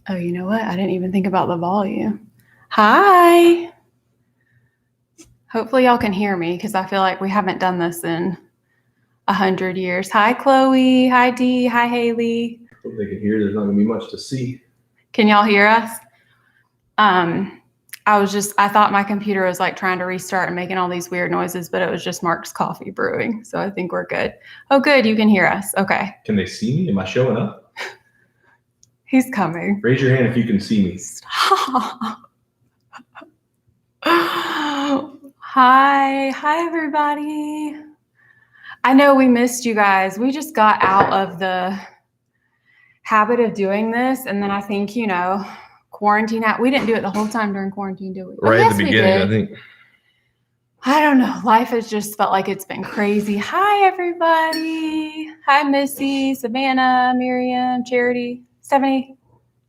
Oh, you know what? I didn't even think about the volume. Hi. Hopefully y'all can hear me because I feel like we haven't done this in 100 years. Hi, Chloe. Hi, Dee. Hi, Haley. I hope they can hear. There's not going to be much to see. Can y'all hear us? I thought my computer was like trying to restart and making all these weird noises, but it was just Mark's coffee brewing. So I think we're good. Oh, good. You can hear us. Okay. Can they see me? Am I showing up? He's coming. Raise your hand if you can see me. Stop. Hi, everybody. I know we missed you guys. We just got out of the habit of doing this. And then I think, quarantine, we didn't do it the whole time during quarantine, did we? Right at the beginning, I think. I don't know. Life has just felt like it's been crazy. Hi, everybody. Hi, Missy, Savannah, Miriam, Charity, Stephanie.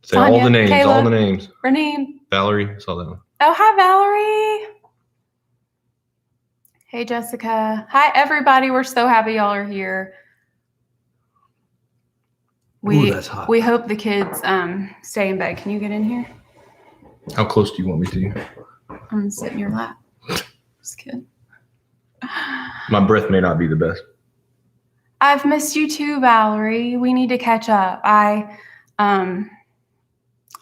Say Tanya, all the names, Kayla, all the names. Renee. Valerie, saw that one. Oh, hi, Valerie. Hey, Jessica. Hi, everybody. We're so happy y'all are here. That's hot. We hope the kids stay in bed. Can you get in here? How close do you want me to you? I'm going to sit in your lap. Just kidding. My breath may not be the best. I've missed you too, Valerie. We need to catch up. I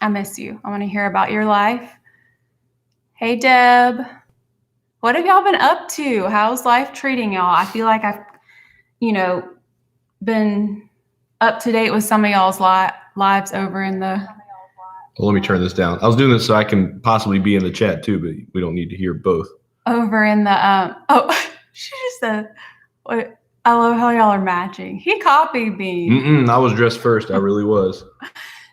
miss you. I want to hear about your life. Hey, Deb. What have y'all been up to? How's life treating y'all? I feel like I've, been up to date with some of y'all's lives over in the... Well, let me turn this down. I was doing this so I can possibly be in the chat too, but we don't need to hear both. Over in the, she just said, what? I love how y'all are matching. He copied me. I was dressed first. I really was.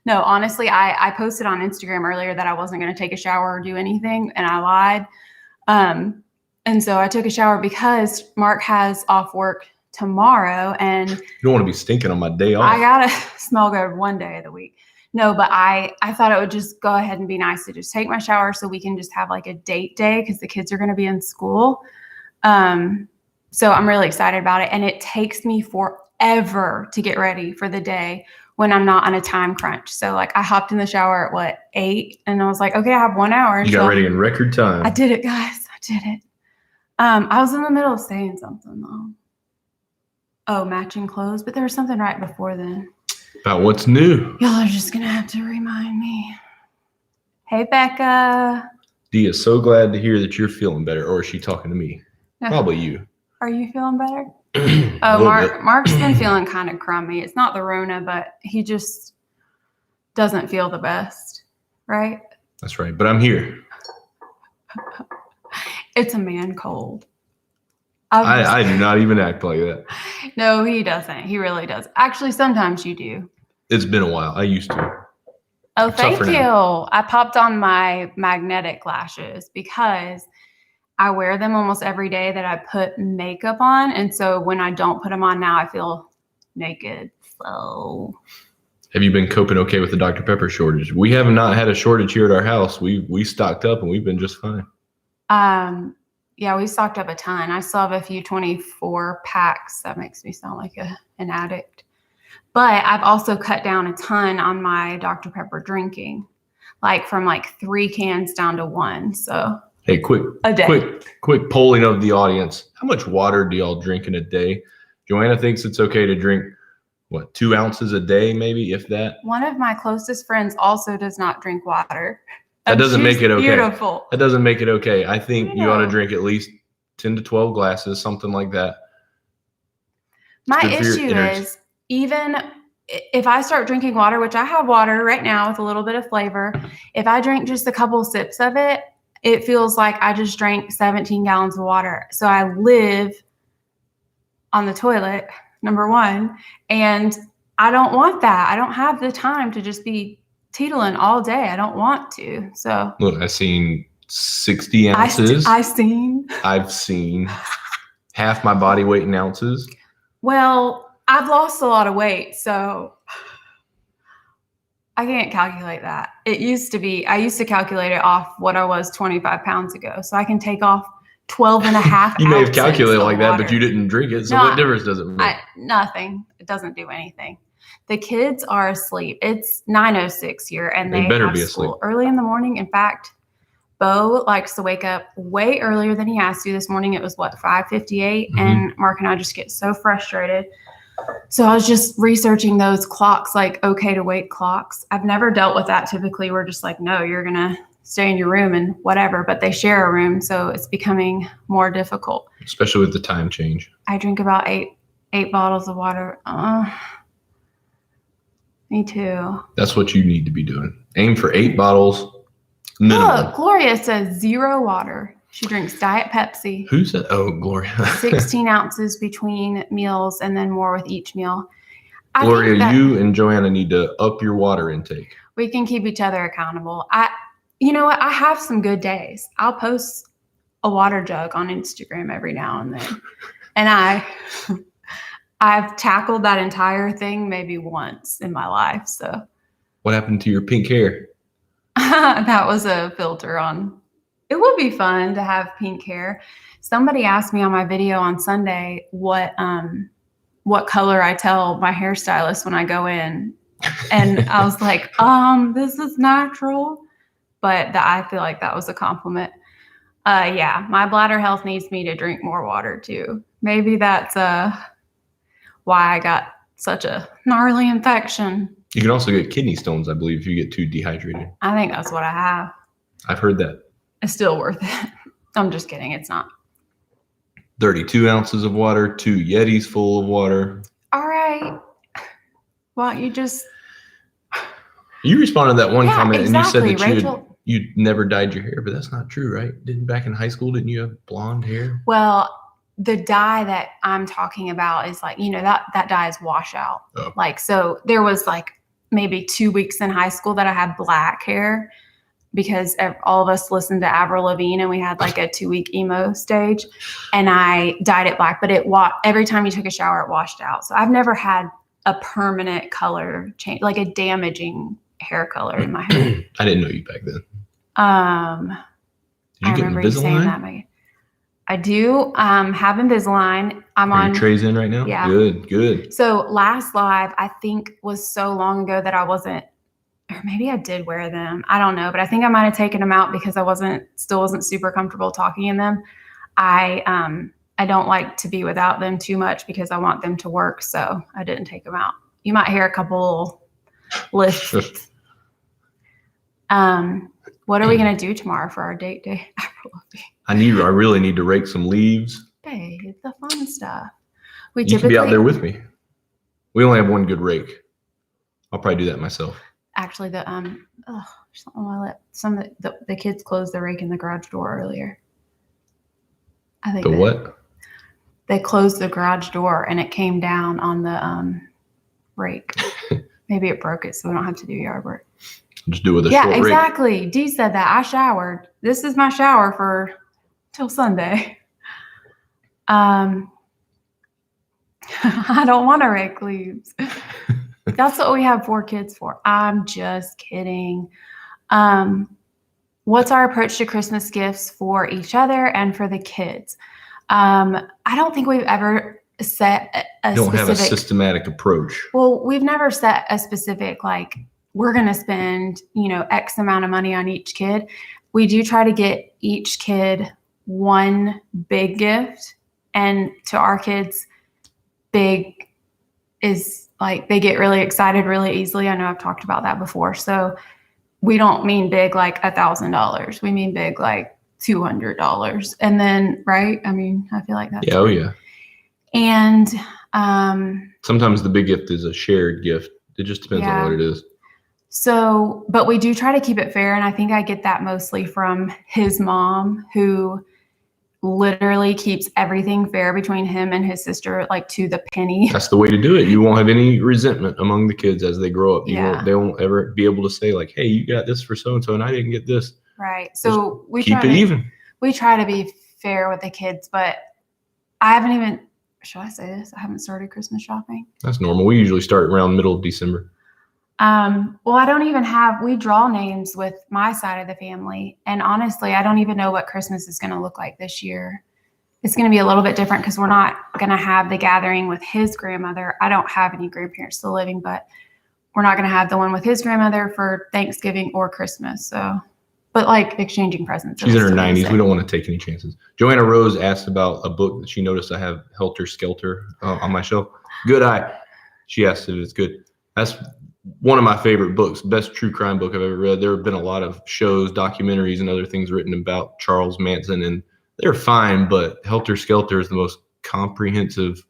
No, honestly, I posted on Instagram earlier that I wasn't going to take a shower or do anything, and I lied. And so I took a shower because Mark has off work tomorrow, and you don't want to be stinking on my day off. I gotta smell good one day of the week. No, but I thought it would just go ahead and be nice to just take my shower so we can just have like a date day because the kids are going to be in school. So I'm really excited about it. And it takes me forever to get ready for the day when I'm not on a time crunch. So like I hopped in the shower at 8 and I was like, okay, I have 1 hour. You got ready in record time. I did it, guys. I did it. I was in the middle of saying something though. Oh, matching clothes. But there was something right before then. About what's new. Y'all are just going to have to remind me. Hey, Becca. Dee is so glad to hear that you're feeling better. Or is she talking to me? Probably you. Are you feeling better? Oh, Mark's been feeling kind of crummy. It's not the Rona, but he just doesn't feel the best, right? That's right. But I'm here. It's a man cold. I do not even act like that. No, he doesn't. He really does. Actually, sometimes you do. It's been a while. I used to. Oh, thank you. I popped on my magnetic lashes because I wear them almost every day that I put makeup on. And so when I don't put them on now, I feel naked. So have you been coping okay with the Dr. Pepper shortage? We have not had a shortage here at our house. We stocked up and we've been just fine. Yeah, we stocked up a ton. I still have a few 24 packs. That makes me sound like an addict. But I've also cut down a ton on my Dr. Pepper drinking, like from 3 cans down to 1. So hey, quick polling of the audience. How much water do y'all drink in a day? Joanna thinks it's okay to drink, 2 ounces a day, maybe, if that? One of my closest friends also does not drink water. That doesn't make it okay. Beautiful. That doesn't make it okay. I think you ought to drink at least 10 to 12 glasses, something like that. My issue is, even if I start drinking water, which I have water right now with a little bit of flavor, if I drink just a couple sips of it, it feels like I just drank 17 gallons of water. So I live on the toilet, number one, and I don't want that. I don't have the time to just be teetotaling all day. I don't want to. So look, I've seen 60 ounces. I've seen half my body weight in ounces. Well, I've lost a lot of weight, so I can't calculate that. I used to calculate it off what I was 25 pounds ago. So I can take off 12 and a half You may have calculated like that, but you didn't drink it. So what difference does it make? Nothing. It doesn't do anything. The kids are asleep. It's 9:06 here, and they better have be school asleep early in the morning. In fact, Bo likes to wake up way earlier than he has to. This morning it was 5:58, and Mark and I just get so frustrated. So I was just researching those clocks, like okay to wake clocks. I've never dealt with that. Typically, we're just like, no, you're gonna stay in your room and whatever. But they share a room, so it's becoming more difficult. Especially with the time change. I drink about eight bottles of water. Me too. That's what you need to be doing. Aim for 8 bottles. Minimum. Look, Gloria says 0 water. She drinks Diet Pepsi. Who said? Oh, Gloria. 16 ounces between meals and then more with each meal. Gloria, you and Joanna need to up your water intake. We can keep each other accountable. You know what? I have some good days. I'll post a water jug on Instagram every now and then. And I've tackled that entire thing maybe once in my life. So what happened to your pink hair? That was a filter on. It would be fun to have pink hair. Somebody asked me on my video on Sunday what color I tell my hairstylist when I go in. And I was like, this is natural. But I feel like that was a compliment. Yeah, my bladder health needs me to drink more water too. Maybe that's why I got such a gnarly infection. You can also get kidney stones, I believe, if you get too dehydrated. I think that's what I have. I've heard that. It's still worth it. I'm just kidding. It's not. 32 ounces of water, 2 Yetis full of water. All right. Well, you just... You responded to that one comment exactly. and you said that Rachel, you never dyed your hair, but that's not true, right? Back in high school, didn't you have blonde hair? Well, the dye that I'm talking about is like, that dye is washout. Oh. Like, so there was like maybe 2 weeks in high school that I had black hair because all of us listened to Avril Lavigne and we had like a 2-week emo stage and I dyed it black, but every time you took a shower, it washed out. So I've never had a permanent color change, like a damaging hair color in my hair. I didn't know you back then. Did you get remember Invisalign? You saying that, Megan. I do have Invisalign. I'm on. Your trays in right now? Yeah. Good. So last live, I think was so long ago that I wasn't, or maybe I did wear them. I don't know, but I think I might have taken them out because I still wasn't super comfortable talking in them. I don't like to be without them too much because I want them to work. So I didn't take them out. You might hear a couple lists. What are we going to do tomorrow for our date day? I really need to rake some leaves. Babe, the fun stuff. You can be out there with me. We only have one good rake. I'll probably do that myself. Actually, something on my lip. Some of the kids closed the rake in the garage door earlier. I think what? They closed the garage door and it came down on the rake. Maybe it broke it, so we don't have to do yard work. Just do it with a short rake. Yeah, exactly. Dee said that. I showered. This is my shower for till Sunday. I don't want to rake leaves. That's what we have 4 kids for. I'm just kidding. What's our approach to Christmas gifts for each other and for the kids? I don't think we've ever set a don't have a systematic approach. Well, we've never set a specific, like, we're going to spend, X amount of money on each kid. We do try to get each kid one big gift. And to our kids, big is like they get really excited really easily. I know I've talked about that before. So we don't mean big like $1,000. We mean big like $200. And then, right? I mean, I feel like that's Oh yeah. And sometimes the big gift is a shared gift. It just depends on what it is. So, but we do try to keep it fair. And I think I get that mostly from his mom, who literally keeps everything fair between him and his sister, like to the penny. That's the way to do it. You won't have any resentment among the kids as they grow up. They won't ever be able to say like, hey, you got this for so-and-so and I didn't get this. Right. So we keep it even. We try to be fair with the kids, but I haven't even, should I say this? I haven't started Christmas shopping. That's normal. We usually start around middle of December. Well, I don't even we draw names with my side of the family. And honestly, I don't even know what Christmas is going to look like this year. it's going to be a little bit different because we're not going to have the gathering with his grandmother. I don't have any grandparents still living, but we're not going to have the one with his grandmother for Thanksgiving or Christmas. So, but like exchanging presents. She's in her 90s. We don't want to take any chances. Joanna Rose asked about a book that she noticed I have, Helter Skelter, on my shelf. Good Eye. She asked if it's good. That's one of my favorite books, best true crime book I've ever read. There have been a lot of shows, documentaries, and other things written about Charles Manson, and they're fine, but Helter Skelter is the most comprehensive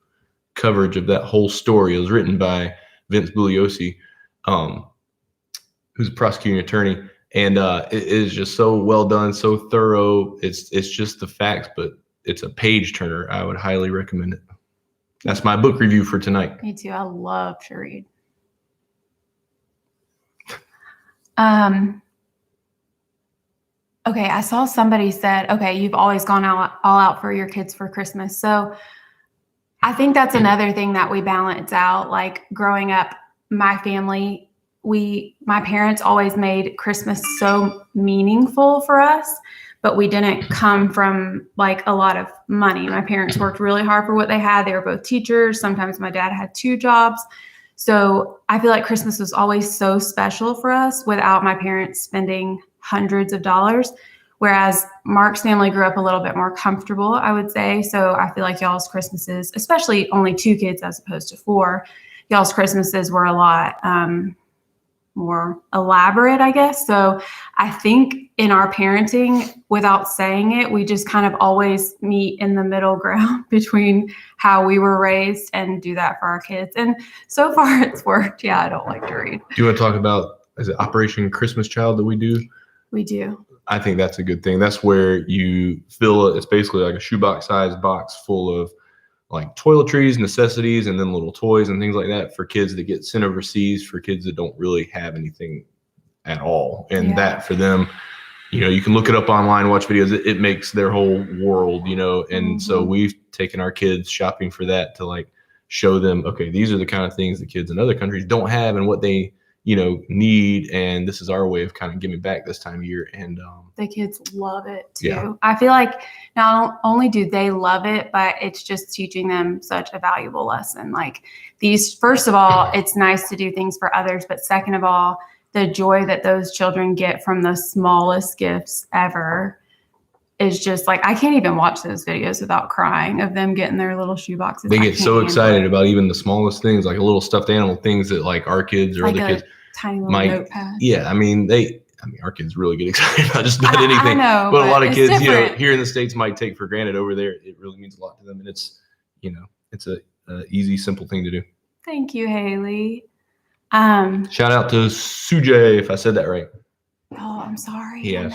coverage of that whole story. It was written by Vince Bugliosi, who's a prosecuting attorney, and it is just so well done, so thorough. It's just the facts, but it's a page turner. I would highly recommend it. That's my book review for tonight. Me too. I love to read. Okay, I saw somebody said, okay, you've always gone all out for your kids for Christmas. So I think that's another thing that we balance out. Like growing up, my family, my parents always made Christmas so meaningful for us, but we didn't come from like a lot of money. My parents worked really hard for what they had. They were both teachers. Sometimes my dad had 2 jobs. So I feel like Christmas was always so special for us without my parents spending hundreds of dollars. Whereas Mark's family grew up a little bit more comfortable, I would say. So I feel like y'all's Christmases, especially only 2 kids as opposed to 4, y'all's Christmases were a lot more elaborate, I guess. So I think in our parenting, without saying it, we just kind of always meet in the middle ground between how we were raised and do that for our kids. And so far it's worked. Yeah, I don't like to read. Do you want to talk about, is it Operation Christmas Child that we do? We do. I think that's a good thing. That's where you fill it. It's basically like a shoebox sized box full of like toiletries, necessities, and then little toys and things like that for kids that get sent overseas, for kids that don't really have anything at all. And that for them, you know, you can look it up online, watch videos. It makes their whole world, you know. And so we've taken our kids shopping for that to like show them, okay, these are the kind of things the kids in other countries don't have and what they, you know, need. And this is our way of kind of giving back this time of year. And the kids love it too. Yeah. I feel like not only do they love it, but it's just teaching them such a valuable lesson. Like these, first of all, it's nice to do things for others, but second of all, the joy that those children get from the smallest gifts ever is just like, I can't even watch those videos without crying of them getting their little shoe boxes. They get so excited about even the smallest things, like a little stuffed animal, things that like our kids or like other kids tiny little notepad. Yeah, I mean, our kids really get excited about just about anything. I know, but a lot of kids, different. you know, here in the States might take for granted. Over there, it really means a lot to them, and it's, you know, it's a easy, simple thing to do. Thank you, Haley. Shout out to Sujay, if I said that right. Oh, I'm sorry. He or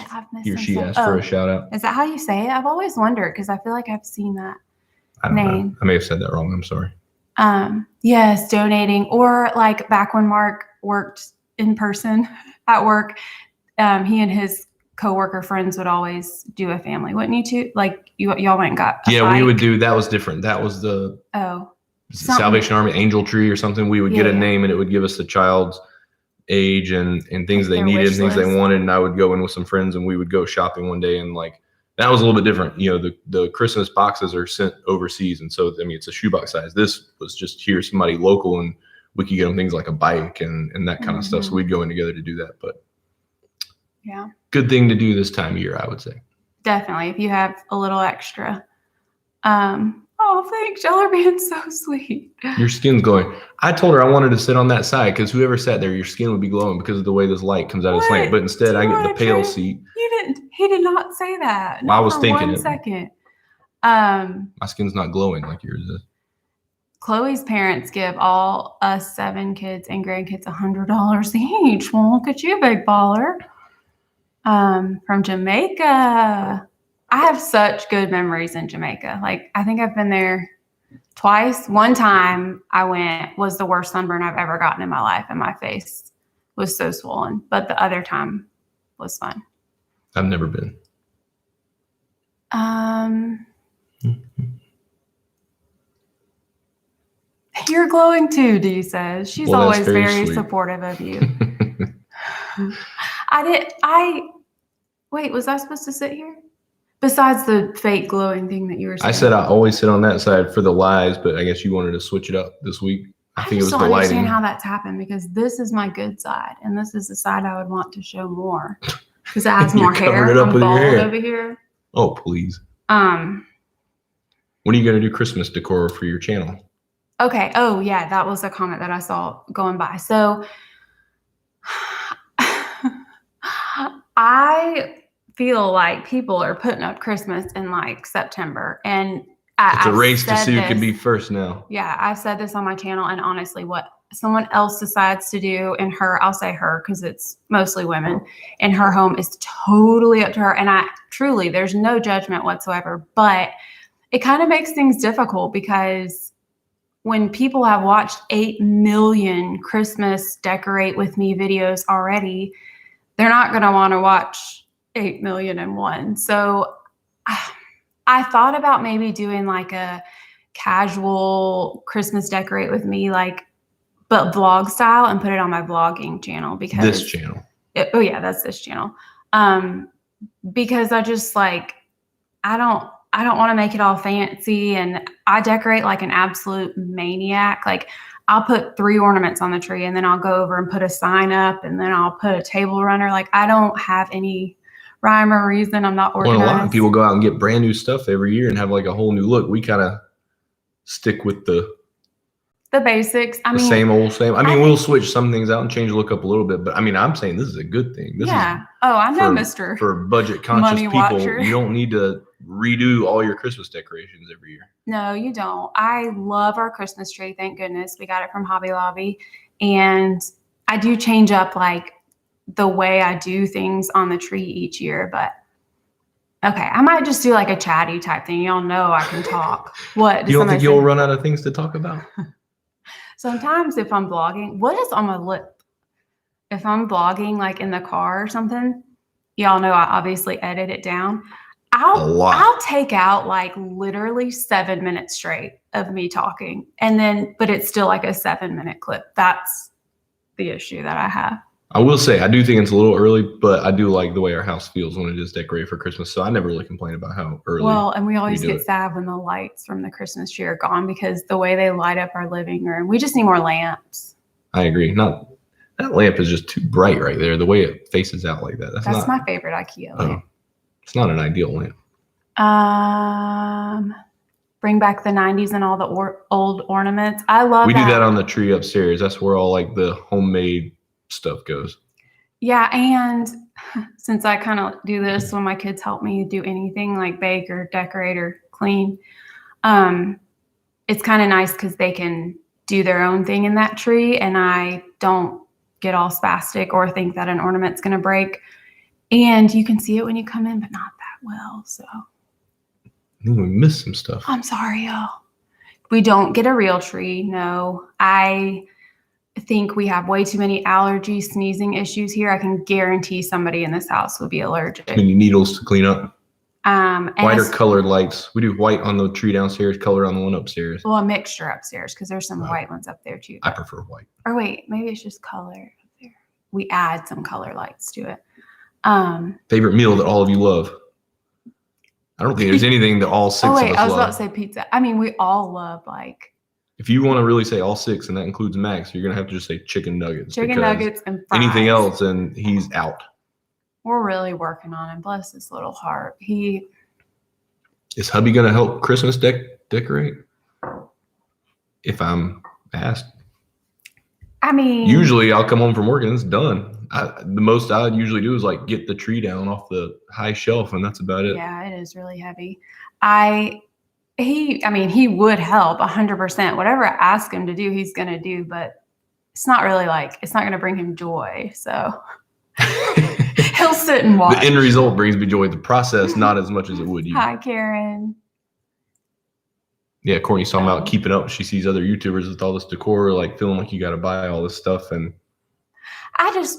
she asked for a shout out. Is that how you say it? I've always wondered because I feel like I've seen that name. I may have said that wrong. I'm sorry. Yes, donating, or like back when Mark worked in person at work, he and his coworker friends would always do a family, wouldn't you two? Like y'all went and got a bike? We would do, that was different. That was the Salvation Army Angel Tree or something. We would get a name and it would give us the child's age and things they needed and things they wanted. And I would go in with some friends and we would go shopping one day, and like that was a little bit different. You know, the Christmas boxes are sent overseas, and so I mean it's a shoebox size. This was just here, somebody local, and we could get them things like a bike and that kind of stuff. So we'd go in together to do that. But yeah, good thing to do this time of year, I would say. Definitely, if you have a little extra. Oh, thanks. Y'all are being so sweet. Your skin's glowing. I told her I wanted to sit on that side because whoever sat there, your skin would be glowing because of the way this light comes out of the slant. But instead, I get the pale seat. He did not say that. Well, I was thinking it. 1 second. My skin's not glowing like yours is. Chloe's parents give all us 7 kids and grandkids $100 each. Well, look at you, big baller. From Jamaica. I have such good memories in Jamaica. Like, I think I've been there twice. One time I went was the worst sunburn I've ever gotten in my life, and my face was so swollen. But the other time was fun. I've never been. You're glowing too, Dee says. She's always very supportive of you. Wait, was I supposed to sit here? Besides the fake glowing thing that you were saying. I said I always sit on that side for the lies, but I guess you wanted to switch it up this week. I think it was the lighting. I don't understand how that's happened, because this is my good side, and this is the side I would want to show more because it has more hair. It up I'm with bald your hair. over here. Oh, please. When are you going to do Christmas decor for your channel? Okay. Oh, yeah. That was a comment that I saw going by. So I feel like people are putting up Christmas in like September, and it's a race to see who can be first now. Yeah, I've said this on my channel, and honestly, what someone else decides to do in her, I'll say her because it's mostly women, in her home is totally up to her. And truly, there's no judgment whatsoever, but it kind of makes things difficult because when people have watched 8 million Christmas decorate with me videos already, they're not going to want to watch 8 million and one. So I thought about maybe doing like a casual Christmas decorate with me, but vlog style, and put it on my vlogging channel, because this channel. Oh yeah, that's this channel. Because I just I don't want to make it all fancy, and I decorate like an absolute maniac. Like I'll put 3 ornaments on the tree, and then I'll go over and put a sign up, and then I'll put a table runner. Like I don't have any rhyme or reason. I'm not organized. Well, a lot of people go out and get brand new stuff every year and have like a whole new look. We kind of stick with the basics. I mean, same old same. I mean, we'll switch some things out and change the look up a little bit, but I mean, I'm saying this is a good thing. This is I know, Mr. For budget conscious people, watcher. You don't need to redo all your Christmas decorations every year. No, you don't. I love our Christmas tree. Thank goodness we got it from Hobby Lobby, and I do change up like the way I do things on the tree each year, but okay, I might just do like a chatty type thing. Y'all know I can talk. What? You don't think you'll run out of things to talk about? Sometimes if I'm vlogging, what is on my lip? If I'm vlogging like in the car or something, y'all know I obviously edit it down. I'll take out like literally 7 minutes straight of me talking, but it's still like a 7-minute clip. That's the issue that I have. I will say, I do think it's a little early, but I do like the way our house feels when it is decorated for Christmas. So I never really complain about how early. Well, and we always get sad when the lights from the Christmas tree are gone, because the way they light up our living room, we just need more lamps. I agree. That lamp is just too bright right there. The way it faces out like that. That's my favorite IKEA lamp. It's not an ideal lamp. Bring back the 90s and all the old ornaments. I love We do that on the tree upstairs. That's where all like the homemade stuff goes. Yeah, and since I kind of do this when my kids help me do anything like bake or decorate or clean, it's kind of nice because they can do their own thing in that tree, and I don't get all spastic or think that an ornament's going to break. And you can see it when you come in, but not that well. So I think we missed some stuff. I'm sorry, y'all. We don't get a real tree. No, I think we have way too many allergy, sneezing issues here. I can guarantee somebody in this house would be allergic. Too many needles to clean up. Whiter colored lights. We do white on the tree downstairs, color on the one upstairs. Well, a mixture upstairs, because there's some white ones up there too. I prefer white. Or wait, maybe it's just color up there. We add some color lights to it. Favorite meal that all of you love? I don't think there's anything that all 6 of us love. I was about to say pizza. I mean, we all love If you want to really say all 6, and that includes Max, you're going to have to just say chicken nuggets. Chicken nuggets and fries. Anything else, and he's out. We're really working on him. Bless his little heart. Is hubby going to help Christmas decorate? If I'm asked. I mean, usually I'll come home from work and it's done. The most I would usually do is like get the tree down off the high shelf, and that's about it. Yeah, it is really heavy. He would help 100%. Whatever I ask him to do, he's going to do, but it's not really it's not going to bring him joy. So he'll sit and watch. The end result brings me joy. The process, not as much as it would you. Hi, Karen. Yeah, Courtney's talking about keeping up. She sees other YouTubers with all this decor, like feeling like you got to buy all this stuff. And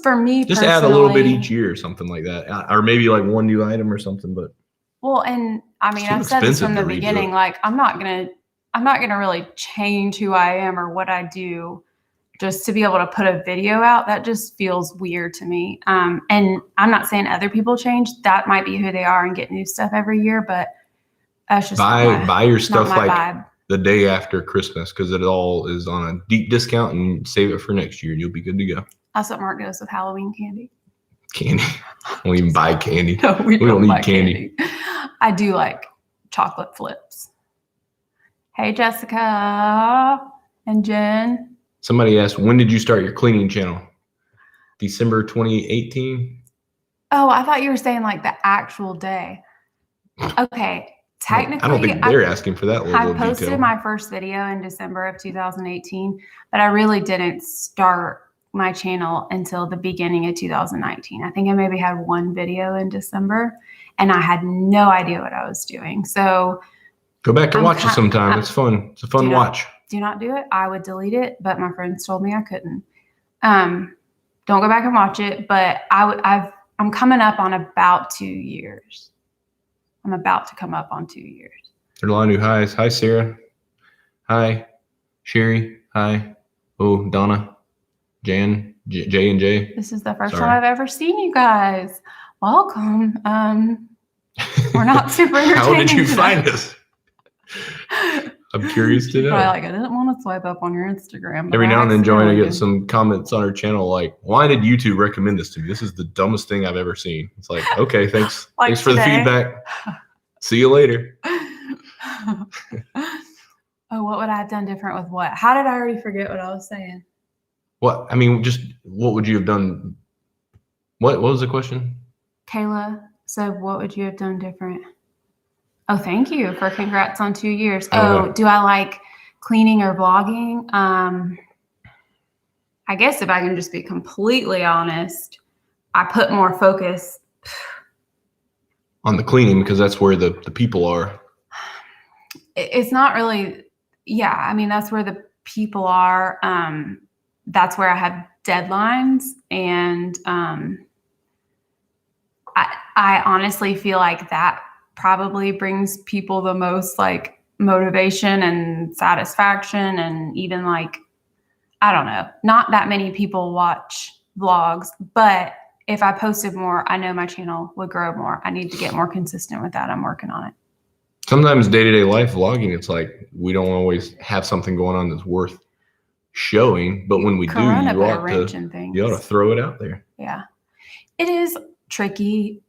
for me, just add a little bit each year or something like that. Or maybe like one new item or something, but. Well, and I mean, I've said this from the beginning, I'm not gonna really change who I am or what I do just to be able to put a video out, that just feels weird to me. And I'm not saying other people change. That might be who they are and get new stuff every year, but that's just buy your stuff like vibe. The day after Christmas, because it all is on a deep discount, and save it for next year and you'll be good to go. That's what Mark does with Halloween candy. Candy. I don't even buy candy. No, we don't need buy candy. I do like chocolate flips. Hey, Jessica and Jen. Somebody asked, when did you start your cleaning channel? December 2018? Oh, I thought you were saying like the actual day. Okay. Technically, I don't think they're asking for that level of detail. I posted my first video in December of 2018, but I really didn't start my channel until the beginning of 2019. I think I maybe had one video in December, and I had no idea what I was doing. So go back and watch it sometime. It's fun. It's a fun watch. Do not do it. I would delete it, but my friends told me I couldn't. Don't go back and watch it, but I'm coming up on about 2 years. I'm about to come up on 2 years. There are a lot of new highs. Hi, Sarah. Hi, Sherry. Hi. Oh, Donna, Jan, J and J. This is the first time I've ever seen you guys. Welcome. We're not super entertaining. How did you find us? I'm curious to know. Probably like, I didn't want to swipe up on your Instagram. Every now and then, Joanna gets some comments on her channel like, why did YouTube recommend this to me? This is the dumbest thing I've ever seen. It's like, okay, thanks. Like thanks for the feedback. See you later. Oh, what would I have done different with what? How did I already forget what I was saying? What? I mean, just what would you have done? What was the question? Kayla said, what would you have done different? Oh, thank you for congrats on 2 years. Oh, do I like cleaning or vlogging? I guess if I can just be completely honest, I put more focus on the cleaning because that's where the people are. It's not really, yeah. I mean, that's where the people are. That's where I have deadlines, and I honestly feel like that probably brings people the most like motivation and satisfaction, and even like, I don't know, not that many people watch vlogs, but if I posted more, I know my channel would grow more. I need to get more consistent with that. I'm working on it. Sometimes day-to-day life vlogging, it's like we don't always have something going on that's worth showing, but when we do, you ought to throw it out there. Yeah, it is tricky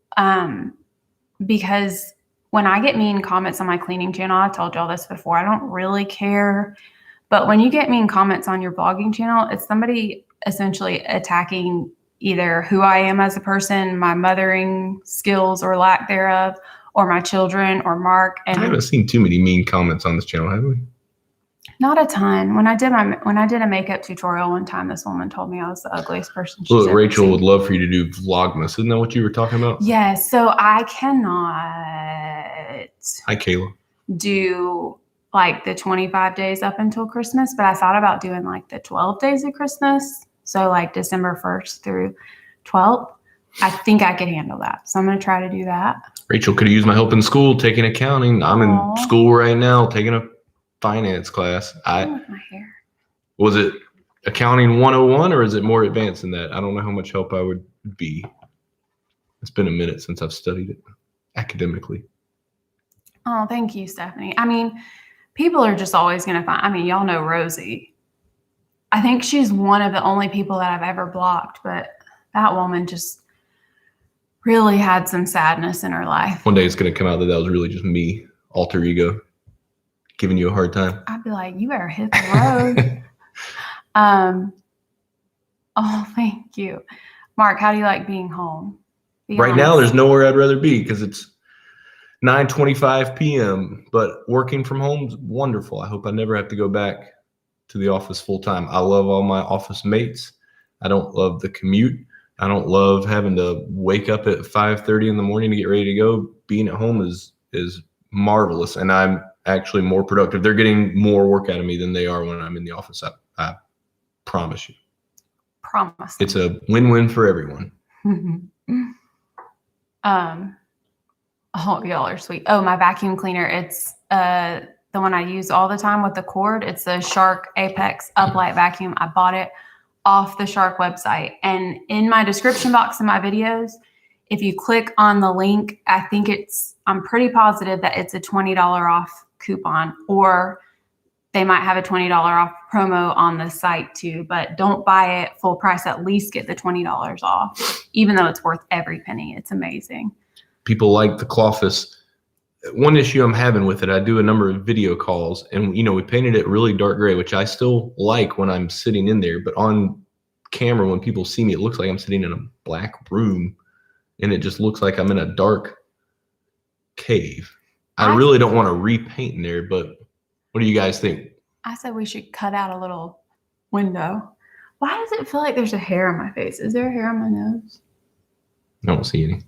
because when I get mean comments on my cleaning channel, I told y'all this before, I don't really care. But when you get mean comments on your vlogging channel, it's somebody essentially attacking either who I am as a person, my mothering skills or lack thereof, or my children or Mark. And I haven't seen too many mean comments on this channel, have we? Not a ton. When I did a makeup tutorial one time, this woman told me I was the ugliest person she's Look, ever Rachel seen. would love for you to do Vlogmas. Isn't that what you were talking about? Yes. So I cannot. Hi, Kayla. Do like the 25 days up until Christmas, but I thought about doing like the 12 days of Christmas. So like December 1st through 12th. I think I could handle that. So I'm going to try to do that. Rachel could have used my help in school, taking accounting. I'm in school right now, taking a finance class. My hair. Was it accounting 101 or is it more advanced than that? I don't know how much help I would be. It's been a minute since I've studied it academically. Oh, thank you, Stephanie. I mean, people are just always going to find, I mean, y'all know Rosie. I think she's one of the only people that I've ever blocked, but that woman just really had some sadness in her life. One day it's going to come out that was really just me, alter ego, giving you a hard time. I'd be like, you better hit the road. Oh, thank you. Mark, how do you like being home? Right now, there's nowhere I'd rather be because it's 9:25 p.m., but working from home is wonderful. I hope I never have to go back to the office full time. I love all my office mates. I don't love the commute. I don't love having to wake up at 5:30 in the morning to get ready to go. Being at home is marvelous, and I'm actually more productive. They're getting more work out of me than they are when I'm in the office. I promise you. Promise. It's a win-win for everyone. Oh, y'all are sweet. Oh, my vacuum cleaner. It's the the one I use all the time with the cord. It's the Shark Apex Uplight Vacuum. I bought it off the Shark website. And in my description box of my videos, if you click on the link, I'm pretty positive that it's a $20 off coupon, or they might have a $20 off promo on the site too, but don't buy it full price. At least get the $20 off, even though it's worth every penny. It's amazing. People like the Clawfus. One issue I'm having with it, I do a number of video calls, and we painted it really dark gray, which I still like when I'm sitting in there, but on camera, when people see me, it looks like I'm sitting in a black room, and it just looks like I'm in a dark cave. I really don't want to repaint in there, but what do you guys think? I said we should cut out a little window. Why does it feel like there's a hair on my face? Is there a hair on my nose? I don't see any.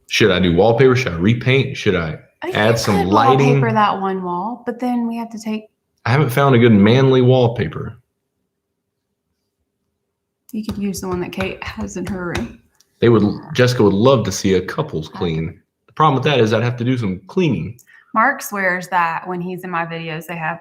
Should I do wallpaper? Should I repaint? Should I add some lighting? Wallpaper that one wall, but then we have to take. I haven't found a good manly wallpaper. You could use the one that Kate has in her room. Jessica would love to see a couples clean. The problem with that is I'd have to do some cleaning. Mark swears that when he's in my videos, they have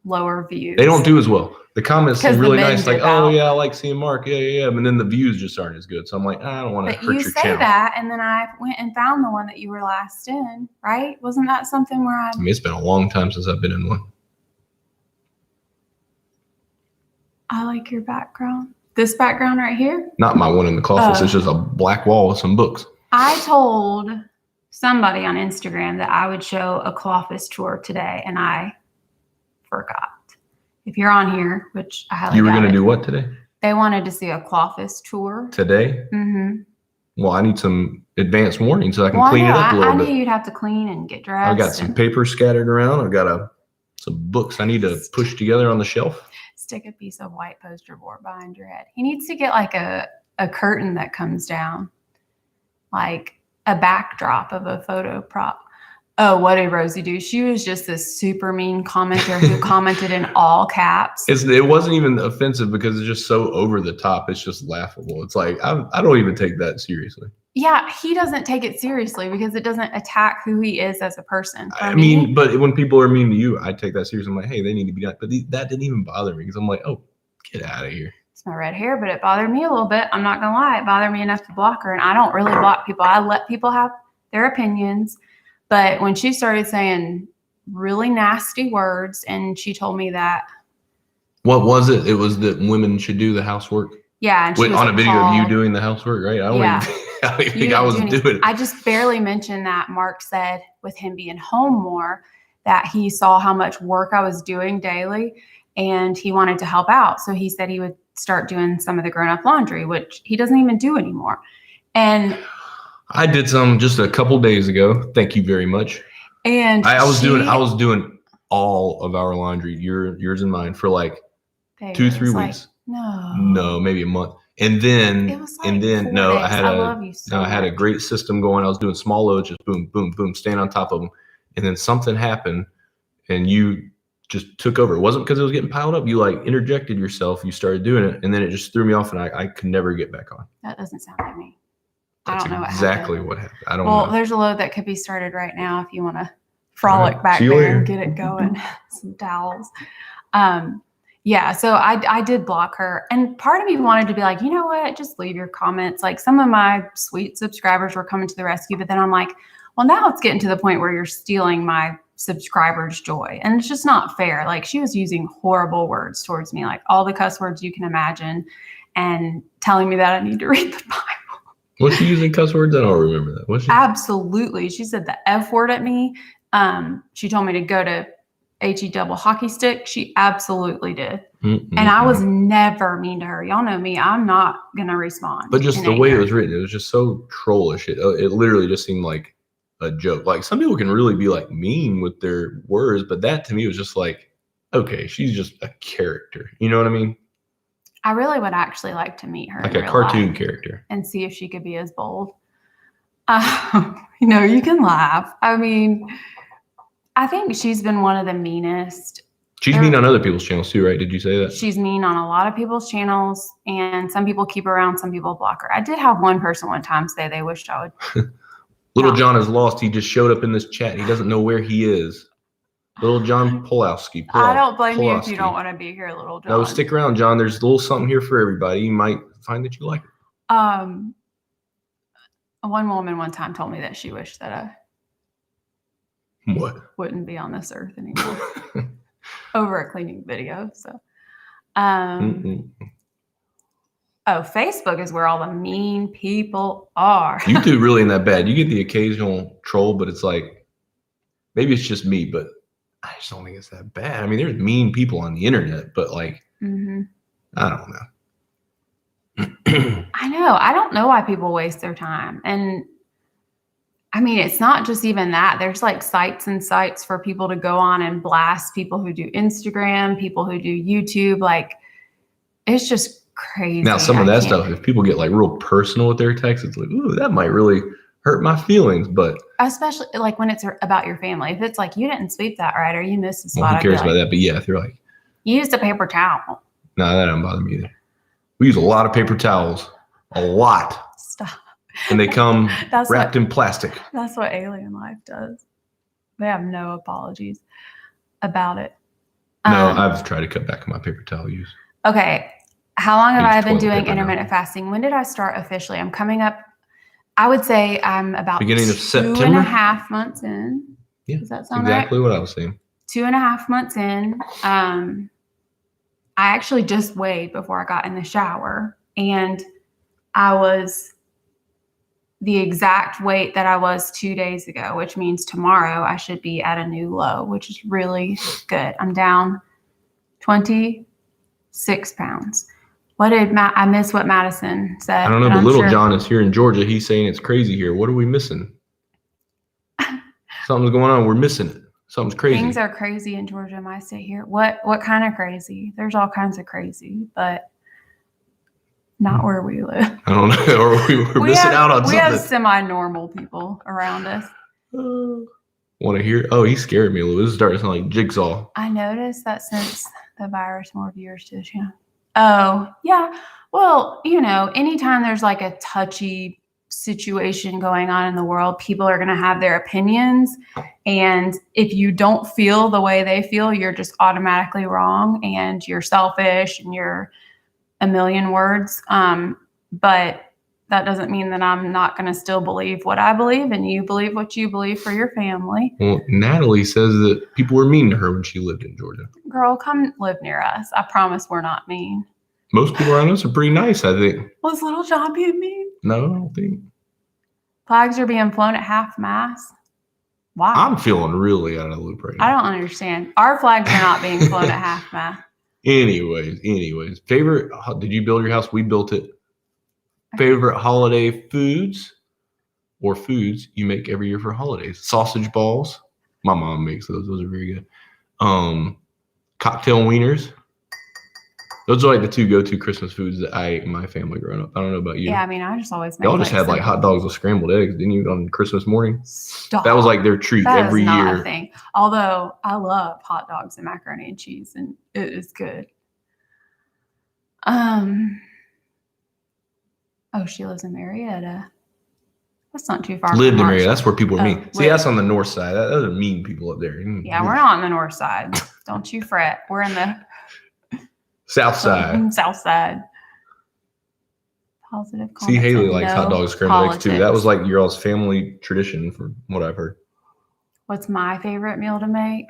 lower views. They don't do as well. The comments seem really nice, like, oh yeah, I like seeing Mark, yeah, but then the views just aren't as good. So I'm like, I don't want to hurt your channel. But you say that, and then I went and found the one that you were last in, right? Wasn't that something where I mean, it's been a long time since I've been in one. I like your background. This background right here? Not my one in the office. It's just a black wall with some books. I told somebody on Instagram that I would show a Clawfus tour today, and I forgot. If you're on here, which I highly doubt. You were going to do what today? They wanted to see a Clawfus tour. Today? Mm-hmm. Well, I need some advance warning so I can clean it up a little bit. I knew you'd have to clean and get dressed. I've got some paper scattered around. I've got some books I need to push together on the shelf. Stick a piece of white poster board behind your head. He needs to get like a curtain that comes down, like a backdrop of a photo prop. Oh, what did Rosie do? She was just this super mean commenter who commented in all caps. It wasn't even offensive because it's just so over the top. It's just laughable. It's like, I don't even take that seriously. Yeah, he doesn't take it seriously because it doesn't attack who he is as a person. I mean, but when people are mean to you, I take that seriously. I'm like, hey, they need to be nice. But that didn't even bother me because I'm like, oh, get out of here. It's my red hair, but it bothered me a little bit. I'm not going to lie. It bothered me enough to block her. And I don't really block people. I let people have their opinions. But when she started saying really nasty words and she told me that. What was it? It was that women should do the housework. Yeah. And she was on a video of you doing the housework, right? I don't even think I was doing it. I just barely mentioned that Mark said with him being home more that he saw how much work I was doing daily and he wanted to help out. So he said he would start doing some of the grown-up laundry, which he doesn't even do anymore. And I did some just a couple days ago. Thank you very much. And I was doing all of our laundry, yours and mine, for like 2-3 weeks. No, maybe a month. And then it was like 4 days. I had a great system going. I was doing small loads, just boom, boom, boom, staying on top of them. And then something happened, and you just took over. It wasn't because it was getting piled up. You like interjected yourself. You started doing it, and then it just threw me off, and I could never get back on. That doesn't sound like me. That's exactly what happened. I don't know. Well, there's a load that could be started right now if you want to frolic back there and get it going. Some towels. Yeah, so I did block her. And part of me wanted to be like, you know what? Just leave your comments. Like some of my sweet subscribers were coming to the rescue. But then I'm like, well, now it's getting to the point where you're stealing my subscribers' joy. And it's just not fair. Like she was using horrible words towards me, like all the cuss words you can imagine, and telling me that I need to read the Bible. Was she using cuss words? I don't remember that. Was she? Absolutely. She said the F word at me. She told me to go to HE double hockey stick. She absolutely did. And I was never mean to her. Y'all know me. I'm not going to respond. But just the way it was written, it was just so trollish. It literally just seemed like a joke. Like some people can really be like mean with their words, but that to me was just like, okay, she's just a character. You know what I mean? I really would actually like to meet her. Like a cartoon character. And see if she could be as bold. You can laugh. I mean, I think she's been one of the meanest. She's mean on other people's channels too, right? Did you say that? She's mean on a lot of people's channels, and some people keep her around, some people block her. I did have one person one time say they wished I would Little John is lost. He just showed up in this chat. He doesn't know where he is. Little John Pulowski. I don't blame you if you don't want to be here, Little John. No, stick around, John. There's a little something here for everybody. You might find that you like it. One woman one time told me that she wished that I wouldn't be on this earth anymore over a cleaning video. So, Facebook is where all the mean people are. YouTube really ain't that bad. You get the occasional troll, but it's like, maybe it's just me, but I just don't think it's that bad. I mean, there's mean people on the internet, but like, I don't know. I know. I don't know why people waste their time. And I mean, it's not just even that. There's like sites and sites for people to go on and blast people who do Instagram, people who do YouTube. Like, it's just crazy. Now, some of that stuff, if people get like real personal with their texts, it's like, ooh, that might really hurt my feelings. But especially like when it's about your family. If it's like, you didn't sweep that right, or you missed the spot. Well, who cares about that? But yeah, if they're like, you used a paper towel. No, that don't bother me either. We use a lot of paper towels. A lot. Stop. And they come wrapped in plastic. That's what Alien Life does. They have no apologies about it. No, I've tried to cut back on my paper towel use. Okay. How long have I been doing intermittent fasting? When did I start officially? I'm coming up, I would say I'm about beginning of September. 2.5 months in. Yeah. Does that sound right? Exactly what I was saying. 2.5 months in. I actually just weighed before I got in the shower, and I was the exact weight that I was 2 days ago, which means tomorrow I should be at a new low, which is really good. I'm down 26 pounds. What did I miss what Madison said? I don't know, but Little John is here in Georgia. He's saying it's crazy here. What are we missing? Something's going on. We're missing it. Something's crazy. Things are crazy in Georgia, my state here. What kind of crazy? There's all kinds of crazy, but not where we live. I don't know. Or we're missing out on something. We have semi-normal people around us. Want to hear? Oh, he scared me a little. This is starting to sound like Jigsaw. I noticed that since the virus, more viewers to the channel. Oh, yeah. Well, anytime there's like a touchy situation going on in the world, people are going to have their opinions. And if you don't feel the way they feel, you're just automatically wrong and you're selfish and you're a million words. But that doesn't mean that I'm not going to still believe what I believe and you believe what you believe for your family. Well, Natalie says that people were mean to her when she lived in Georgia. Girl, come live near us. I promise we're not mean. Most people around us are pretty nice, I think. Was Little John being mean? No, I don't think. Flags are being flown at half mast. Wow. I'm feeling really out of the loop right now. I don't understand. Our flags are not being flown at half mast. Anyways. Favorite, did you build your house? We built it. Favorite holiday foods or foods you make every year for holidays? Sausage balls. My mom makes those. Those are very good. Cocktail wieners. Those are like the two go-to Christmas foods that I ate in my family growing up. I don't know about you. Yeah, I mean, I just always make y'all just had like hot dogs with scrambled eggs, didn't you, on Christmas morning? Stop. That was like their treat every year. Not a thing. Although I love hot dogs and macaroni and cheese, and it is good. Oh, she lives in Marietta. That's not too far. Lived in Marietta. That's where people are mean. See, lived. that's on the north side. Those are mean people up there. Yeah, we're not on the north side. Don't you fret. We're in the south side. South side. Positive. See, Haley likes hot dogs, scrambled eggs too. That was like your all's family tradition, from what I've heard. What's my favorite meal to make?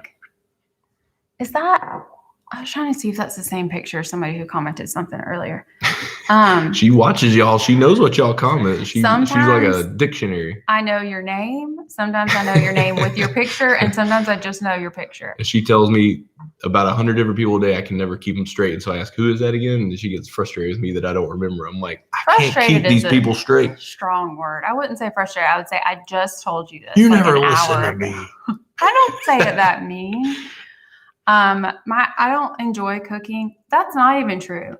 Is that? I was trying to see if that's the same picture of somebody who commented something earlier. She watches y'all. She knows what y'all comment. She's like a dictionary. I know your name. Sometimes I know your name with your picture, and sometimes I just know your picture. And she tells me about 100 different people a day. I can never keep them straight. And so I ask, who is that again? And she gets frustrated with me that I don't remember. I'm like, I can't keep these people straight. Strong word. I wouldn't say frustrated. I would say, I just told you this. You never listen to me. I don't say it that mean. I don't enjoy cooking. That's not even true.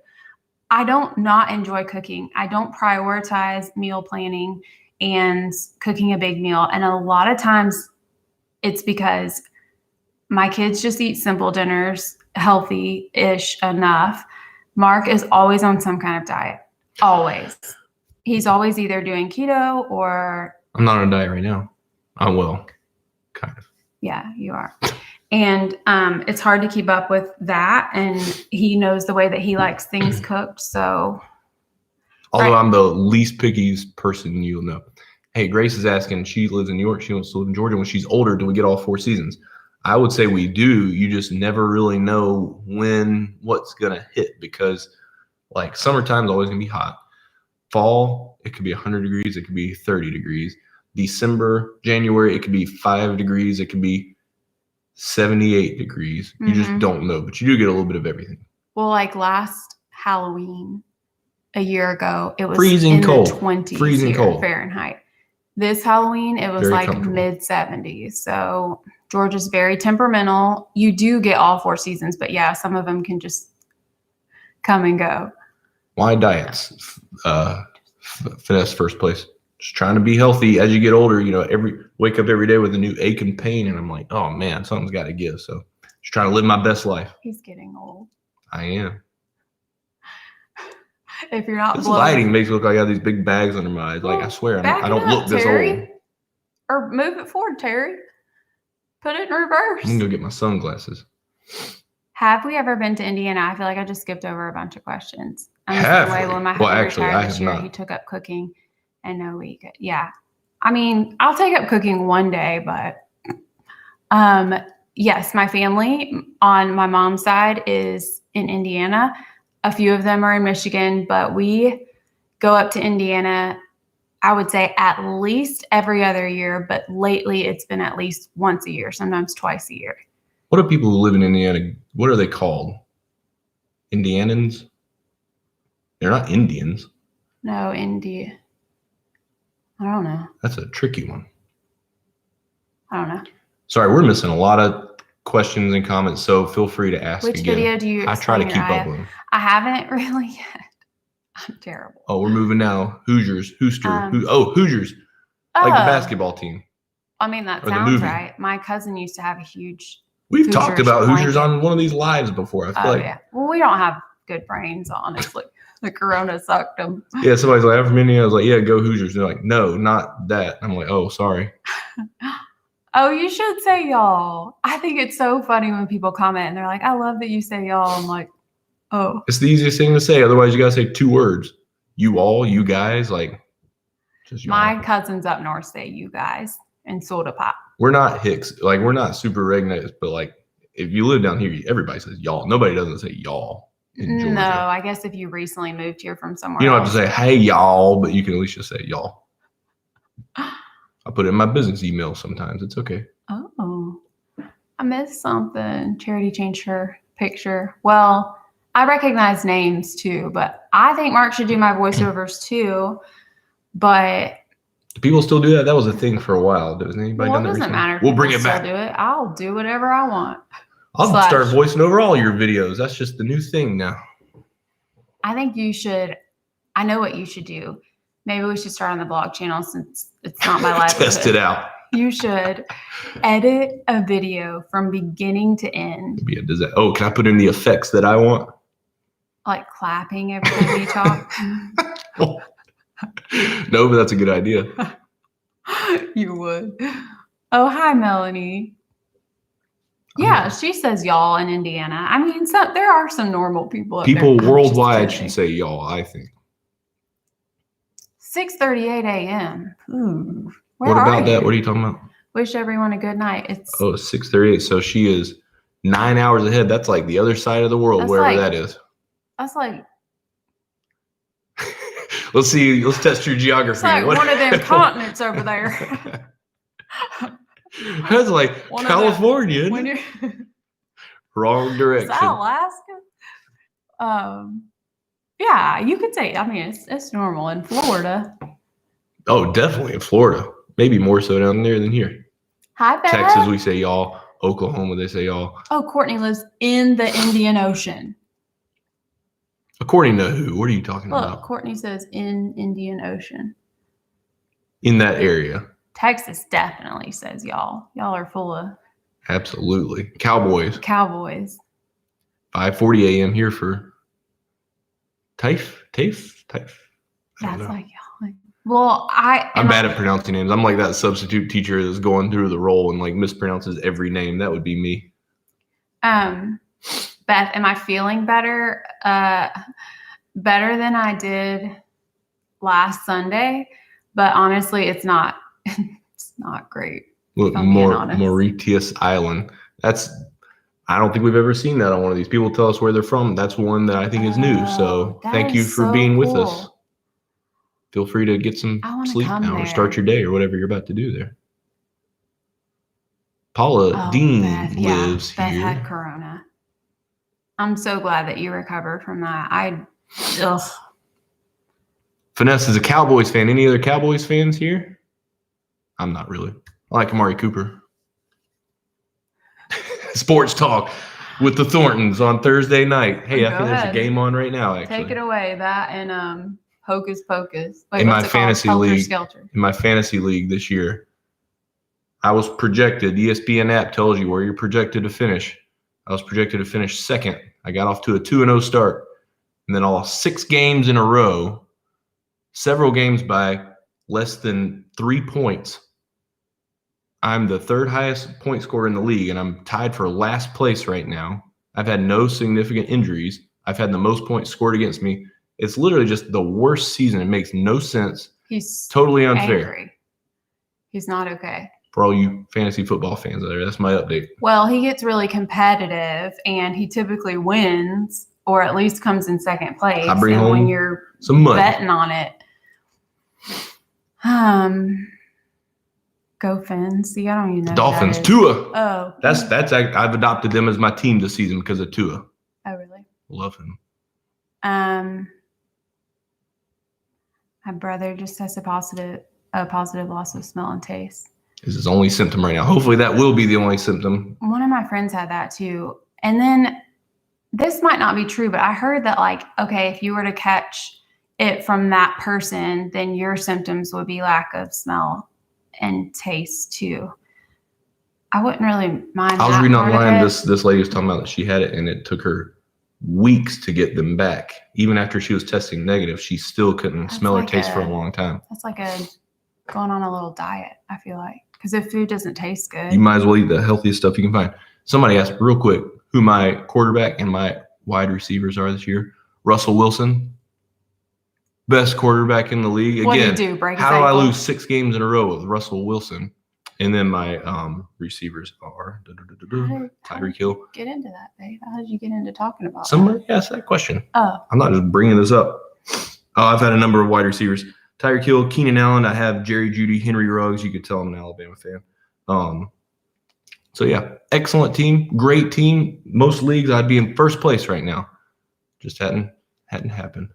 I don't not enjoy cooking. I don't prioritize meal planning and cooking a big meal. And a lot of times it's because my kids just eat simple dinners, healthy-ish enough. Mark is always on some kind of diet. Always. He's always either doing keto or I'm not on a diet right now. I'm well, kind of. Yeah, you are. And it's hard to keep up with that. And he knows the way that he likes things cooked. So, although I'm the least pickiest person you'll know. Hey, Grace is asking, she lives in New York. She wants to live in Georgia. When she's older, do we get all 4 seasons? I would say we do. You just never really know when what's going to hit, because like summertime is always going to be hot. Fall, it could be 100 degrees. It could be 30 degrees. December, January, it could be 5 degrees. It could be 78 degrees. You just don't know, but you do get a little bit of everything. Well, like last Halloween a year ago, it was freezing cold. The 20s freezing cold Fahrenheit. This Halloween, it was very like mid 70s. So Georgia's very temperamental. You do get all 4 seasons, but yeah, some of them can just come and go. Why diets? Finesse first place. Just trying to be healthy as you get older. You know, wake up every day with a new ache and pain, and I'm like, oh man, something's got to give. So just trying to live my best life. He's getting old. I am. If you're not this lighting makes it look like I got these big bags under my eyes. Like I swear, I don't look this old. Or move it forward, Terry. Put it in reverse. I'm gonna go get my sunglasses. Have we ever been to Indiana? I feel like I just skipped over a bunch of questions. When my husband retired this year, he took up cooking, and no, we could. Yeah, I mean, I'll take up cooking one day, but yes, my family on my mom's side is in Indiana. A few of them are in Michigan, but we go up to Indiana, I would say at least every other year, but lately it's been at least once a year, sometimes twice a year. What are people who live in Indiana, what are they called? Indianans? They're not Indians. No, India. I don't know. That's a tricky one. I don't know. Sorry, we're missing a lot of questions and comments, so feel free to ask Which again. video do you I try to keep up with them. I haven't really yet. I'm terrible. Oh, we're moving now. Hoosiers. Hoosiers. Like the basketball team. I mean, that sounds right. My cousin used to have a huge We've talked about Hoosiers on one of these lives before. I feel like. Yeah. Well, we don't have good brains, honestly. The corona sucked them. Yeah, somebody's like, I'm from Indiana. I was like, yeah, go Hoosiers. They're like, no, not that. I'm like, oh, sorry. Oh, you should say y'all. I think it's so funny when people comment and they're like, I love that you say y'all. I'm like, oh. It's the easiest thing to say. Otherwise, you got to say 2 words. You all, you guys, like. Just my cousins up north say you guys and soda pop. We're not Hicks. Like, we're not super rednecks, but like, if you live down here, everybody says y'all. Nobody doesn't say y'all in Georgia. No, I guess if you recently moved here from somewhere you don't have to say, hey, y'all, but you can at least just say y'all. I put it in my business email sometimes. It's okay. Oh, I missed something. Charity changed her picture. Well, I recognize names too, but I think Mark should do my voiceovers too. But do people still do that? That was a thing for a while. Does anybody done that recently? It doesn't matter. We'll bring it back. Do it. I'll do whatever I want. I'll start voicing over all your videos. That's just the new thing now. I think you should. I know what you should do. Maybe we should start on the blog channel since it's not my livelihood. Test it out. You should edit a video from beginning to end. Oh, can I put in the effects that I want? Like clapping every time you talk? No, but that's a good idea. You would. Oh, hi, Melanie. Yeah, she says y'all in Indiana. I mean, there are some normal people. People worldwide should say y'all, I think. 6:38 a.m. Ooh. What about that? What are you talking about? Wish everyone a good night. It's 6:38. So she is 9 hours ahead. That's like the other side of the world, wherever that is. That's like. Let's see. Let's test your geography. It's like one of them continents over there. That's like California. Wrong direction. Is that Alaska? Yeah, you could say. I mean, it's normal in Florida. Oh, definitely in Florida. Maybe more so down there than here. Hi, Beth. Texas, we say y'all. Oklahoma, they say y'all. Oh, Courtney lives in the Indian Ocean. According to who? What are you talking about? Courtney says in Indian Ocean. In that area. Texas definitely says y'all. Y'all are full of. Absolutely. Cowboys. 5:40 a.m. here for TAFE. That's like y'all. Well, I'm bad at pronouncing names. I'm like that substitute teacher that's going through the role and like mispronounces every name. That would be me. Beth, am I feeling better? Better than I did last Sunday, but honestly, it's not. It's not great. Look, Mauritius Island. I don't think we've ever seen that on one of these. People tell us where they're from. That's one that I think is new. So thank you for being with us. Feel free to get some sleep now or start your day or whatever you're about to do there. Paula Dean lives here. Beth had corona. I'm so glad that you recovered from that. Finesse is a Cowboys fan. Any other Cowboys fans here? I'm not really. I like Amari Cooper. Sports talk with the Thorntons on Thursday night. Hey, I think there's a game on right now, actually. Take it away. That and Hocus Pocus. Wait, in my fantasy league this year, I was projected. The ESPN app tells you where you're projected to finish. I was projected to finish second. I got off to a 2-0 start, and then I lost 6 games in a row, several games by less than 3 points. I'm the 3rd highest point scorer in the league, and I'm tied for last place right now. I've had no significant injuries. I've had the most points scored against me. It's literally just the worst season. It makes no sense. He's totally unfair. Angry. He's not okay. For all you fantasy football fans out there, that's my update. Well, he gets really competitive, and he typically wins, or at least comes in second place. I bring home when you're some money. Betting on it. Go Fins. See, I don't even know. Dolphins. Tua. Oh. That's I've adopted them as my team this season because of Tua. Oh, really? Love him. My brother just has a positive loss of smell and taste. Is his only symptom right now. Hopefully that will be the only symptom. One of my friends had that too. And then this might not be true, but I heard that if you were to catch it from that person, then your symptoms would be lack of smell and taste too. I wouldn't really mind. I was reading online, this lady was talking about that she had it and it took her weeks to get them back. Even after she was testing negative, she still couldn't smell or taste for a long time. That's like going on a little diet, I feel like. Because if food doesn't taste good, you might as well eat the healthiest stuff you can find. Somebody asked real quick who my quarterback and my wide receivers are this year. Russell Wilson, best quarterback in the league. What did he do? Break his how do ankle? I lose 6 games in a row with Russell Wilson? And then my receivers are Tyreek Hill. Get into that, babe. How did you get into talking about Somebody asked that question. Oh. I'm not just bringing this up. I've had a number of wide receivers. Tyreek Hill, Keenan Allen. I have Jerry Jeudy, Henry Ruggs. You could tell I'm an Alabama fan. So, yeah, excellent team. Great team. Most leagues, I'd be in first place right now. Just hadn't happened.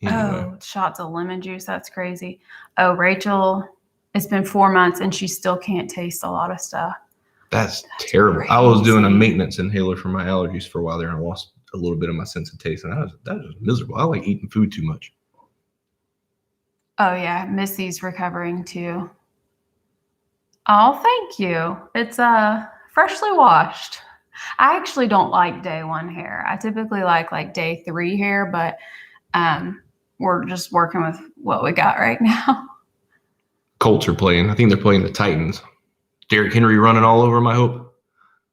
Anyway. Oh, shots of lemon juice. That's crazy. Oh, Rachel, it's been 4 months, and she still can't taste a lot of stuff. That's terrible. Crazy. I was doing a maintenance inhaler for my allergies for a while there, and I lost a little bit of my sense of taste, and that was miserable. I like eating food too much. Oh, yeah. Missy's recovering, too. Oh, thank you. It's freshly washed. I actually don't like day 1 hair. I typically like day 3 hair, but we're just working with what we got right now. Colts are playing. I think they're playing the Titans. Derrick Henry running all over him, I hope.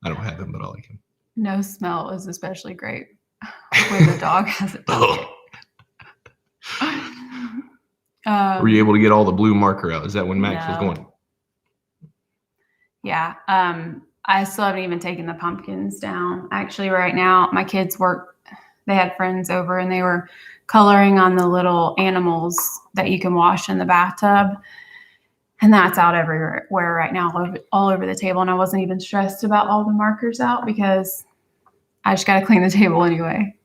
I don't have him, but I like him. No smell is especially great when the dog has it. Were you able to get all the blue marker out? Is that when Max was going? Yeah. I still haven't even taken the pumpkins down. Actually, right now, my kids they had friends over and they were coloring on the little animals that you can wash in the bathtub. And that's out everywhere right now, all over the table. And I wasn't even stressed about all the markers out because I just got to clean the table anyway.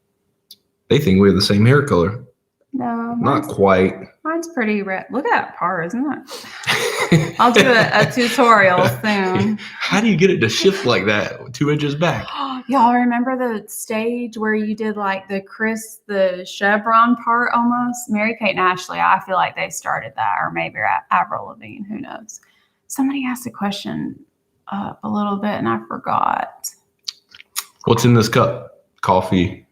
They think we have the same hair color. No. Not quite. Mine's pretty red. Look at that part, isn't it? I'll do a tutorial soon. How do you get it to shift like that 2 inches back? Y'all remember the stage where you did the chevron part almost? Mary-Kate and Ashley, I feel like they started that, or maybe Avril Lavigne, who knows? Somebody asked a question a little bit and I forgot. What's in this cup? Coffee.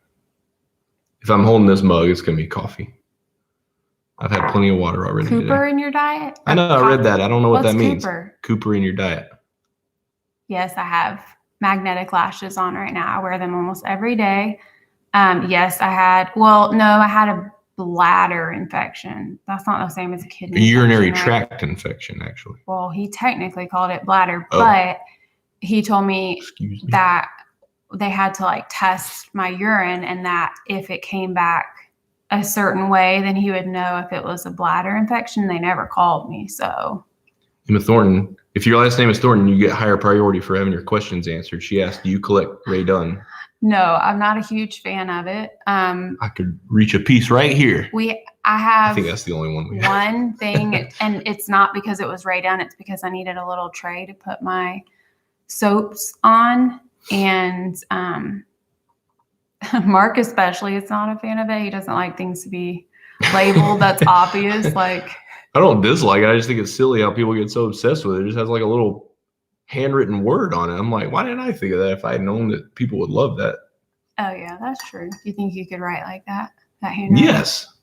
If I'm holding this mug, it's going to be coffee. I've had plenty of water already. Cooper in your diet? I know, I read that. I don't know what that means. Cooper in your diet. Yes, I have magnetic lashes on right now. I wear them almost every day. Yes, I had a bladder infection. That's not the same as a kidney infection. Urinary tract infection, actually. Well, he technically called it bladder, but he told me that they had to like test my urine, and that if it came back a certain way, then he would know if it was a bladder infection. They never called me. So Emma Thornton, if your last name is Thornton, you get higher priority for having your questions answered. She asked, do you collect Ray Dunn? No, I'm not a huge fan of it. I could reach a piece right here. I think that's the only one we have. One thing, and it's not because it was Ray Dunn, it's because I needed a little tray to put my soaps on. And Mark especially is not a fan of it. He doesn't like things to be labeled. That's obvious. Like, I don't dislike it. I just think it's silly how people get so obsessed with it. It just has like a little handwritten word on it. I'm like, why didn't I think of that if I had known that people would love that? Oh yeah, that's true. You think you could write like that? That handwriting? Yes.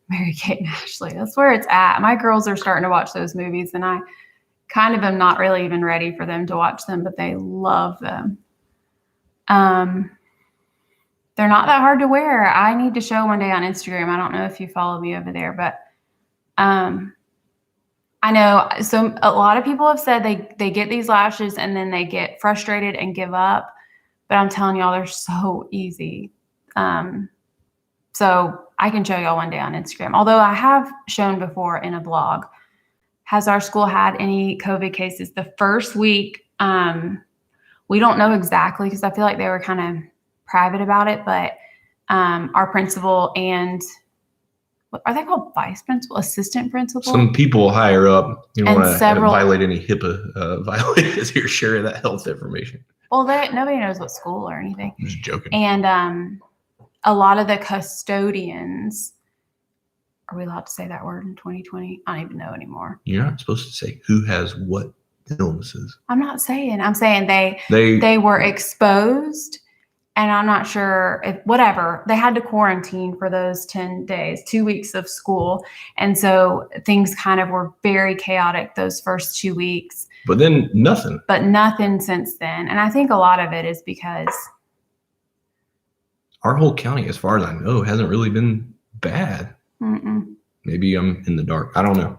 Mary-Kate and Ashley. That's where it's at. My girls are starting to watch those movies, and I kind of am not really even ready for them to watch them, but they love them. They're not that hard to wear. I need to show one day on Instagram. I don't know if you follow me over there, but I know a lot of people have said they get these lashes and then they get frustrated and give up, but I'm telling y'all, they're so easy. So I can show y'all one day on Instagram. Although I have shown before in a vlog. Has our school had any COVID cases? The first week, we don't know exactly because I feel like they were kind of private about it, but our principal and what are they called? Vice principal, assistant principal? Some people higher up. You don't want to violate any HIPAA violators here sharing that health information. Well, nobody knows what school or anything. I'm just joking. And a lot of the custodians, are we allowed to say that word in 2020? I don't even know anymore. You're not supposed to say who has what illnesses. I'm not saying. I'm saying they were exposed. And I'm not sure if whatever, they had to quarantine for those 10 days, 2 weeks of school. And so things kind of were very chaotic those first 2 weeks. But then nothing. But nothing since then. And I think a lot of it is because our whole county, as far as I know, hasn't really been bad. Maybe I'm in the dark. I don't know.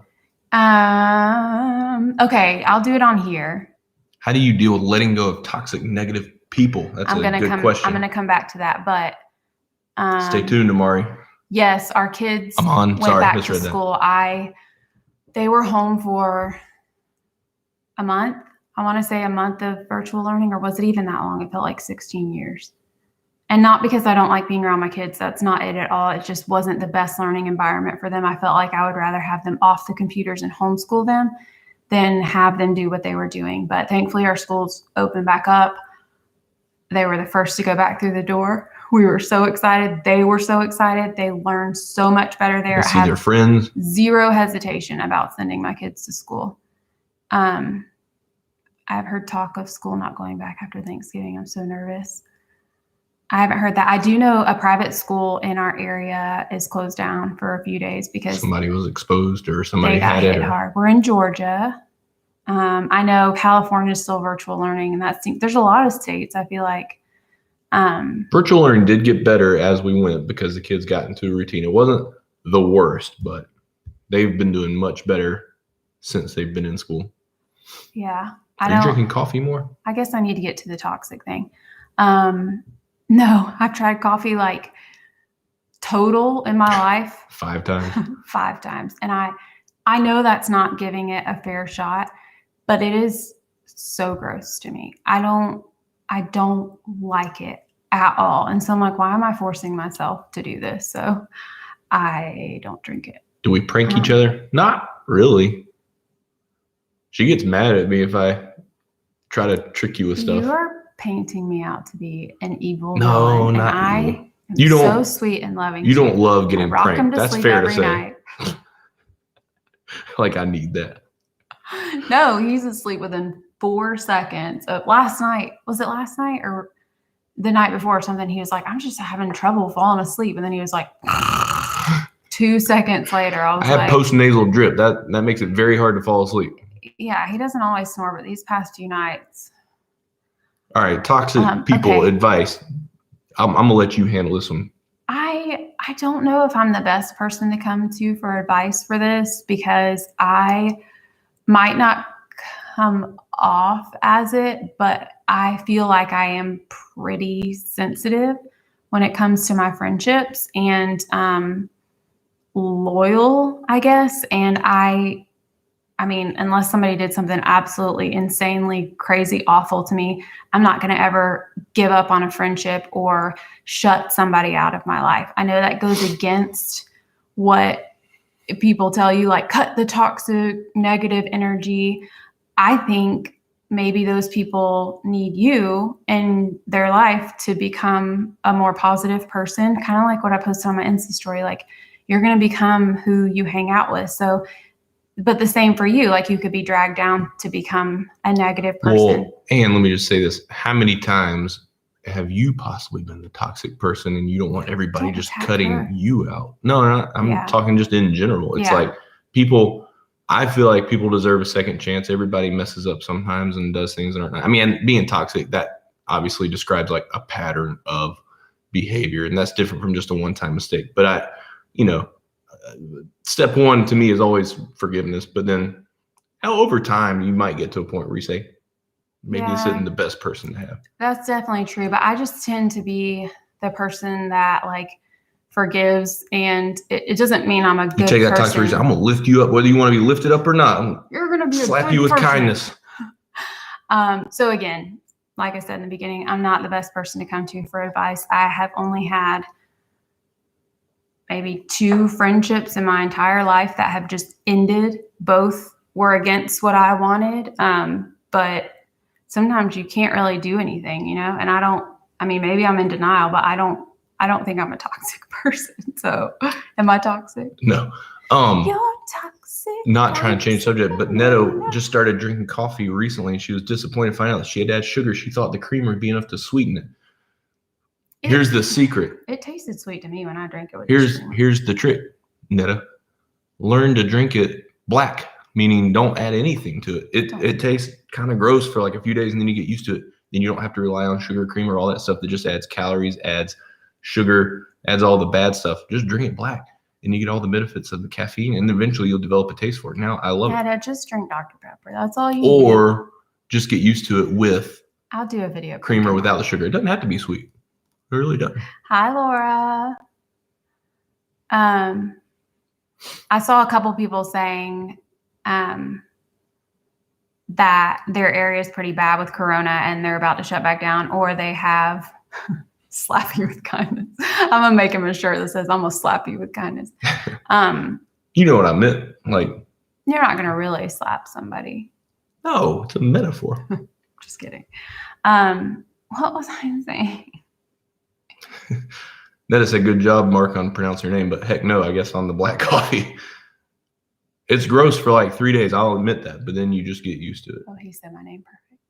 Okay, I'll do it on here. How do you deal with letting go of toxic, negative people? That's a good question. I'm going to come back to that, but stay tuned, Amari. Yes, our kids went back to school. They were home for a month. I want to say a month of virtual learning, or was it even that long? It felt like 16 years. And not because I don't like being around my kids. That's not it at all. It just wasn't the best learning environment for them. I felt like I would rather have them off the computers and homeschool them than have them do what they were doing. But thankfully, our schools opened back up. They were the first to go back through the door. We were so excited. They were so excited. They learned so much better there. They see their friends. Zero hesitation about sending my kids to school. I've heard talk of school not going back after Thanksgiving. I'm so nervous. I haven't heard that. I do know a private school in our area is closed down for a few days because somebody was exposed or somebody had it. Hard. We're in Georgia. I know California is still virtual learning, and there's a lot of states. I feel like virtual learning did get better as we went because the kids got into a routine. It wasn't the worst, but they've been doing much better since they've been in school. Yeah, Are you drinking coffee more? I guess I need to get to the toxic thing. No, I've tried coffee like total in my life 5 times. 5 times, and I know that's not giving it a fair shot, but it is so gross to me. I don't like it at all. And so I'm like, why am I forcing myself to do this? So I don't drink it. Do we prank each other? Not really. She gets mad at me if I try to trick you with stuff. You are painting me out to be an evil no, villain. not I you. am so sweet and loving. You don't love getting pranked. That's fair to say. Night. Like I need that. No, he's asleep within 4 seconds. Last night, was it last night or the night before or something? He was like, I'm just having trouble falling asleep. And then he was like, 2 seconds later, I was I have like, post-nasal drip. That makes it very hard to fall asleep. Yeah, he doesn't always snore, but these past 2 nights. All right, toxic people advice. I'm gonna let you handle this one. I don't know if I'm the best person to come to for advice for this, because I might not come off as it, but I feel like I am pretty sensitive when it comes to my friendships and loyal, I guess. And I mean, unless somebody did something absolutely insanely crazy awful to me, I'm not going to ever give up on a friendship or shut somebody out of my life. I know that goes against what people tell you, like cut the toxic negative energy. I think maybe those people need you in their life to become a more positive person, kind of like what I posted on my Insta story. Like, you're going to become who you hang out with. So, but the same for you, like you could be dragged down to become a negative person. Well, and let me just say this. How many times have you possibly been the toxic person and you don't want everybody just cutting you out? No, I'm talking just in general. It's like people, I feel like people deserve a second chance. Everybody messes up sometimes and does things that aren't. I mean, and being toxic, that obviously describes like a pattern of behavior, and that's different from just a one-time mistake. But step one to me is always forgiveness, but then over time you might get to a point where you say, maybe this isn't the best person to have. That's definitely true. But I just tend to be the person that like forgives, and it doesn't mean I'm a good person. You take that toxic reason, I'm going to lift you up, whether you want to be lifted up or not. You're going to be slap you with kindness. So again, like I said in the beginning, I'm not the best person to come to for advice. I have only had maybe 2 friendships in my entire life that have just ended. Both were against what I wanted. But sometimes you can't really do anything, and maybe I'm in denial, but I don't think I'm a toxic person. So am I toxic? No. You're toxic. Not trying to change subject, but Neto just started drinking coffee recently, and she was disappointed to find out that she had to add sugar. She thought the creamer would be enough to sweeten it. Here's the secret. It tasted sweet to me when I drank it with Here's the trick, Netta. Learn to drink it black, meaning don't add anything to it. It tastes kind of gross for like a few days, and then you get used to it. Then you don't have to rely on sugar, cream, or all that stuff that just adds calories, adds sugar, adds all the bad stuff. Just drink it black, and you get all the benefits of the caffeine, and eventually you'll develop a taste for it. Now, I love it. Dad, just drink Dr. Pepper. That's all you need. Or just get used to it with I'll do a video. Creamer without the sugar. It doesn't have to be sweet. It really doesn't. Hi, Laura. I saw a couple people saying that their area is pretty bad with Corona and they're about to shut back down, or they have slap you with kindness. I'm going to make him a shirt that says, I'm going to slap you with kindness. You know what I meant. Like, you're not going to really slap somebody. No, it's a metaphor. Just kidding. What was I saying? That is a good job, Mark, on pronouncing your name, but heck no, I guess on the black coffee. It's gross for like 3 days. I'll admit that, but then you just get used to it. Oh, he said my name perfect.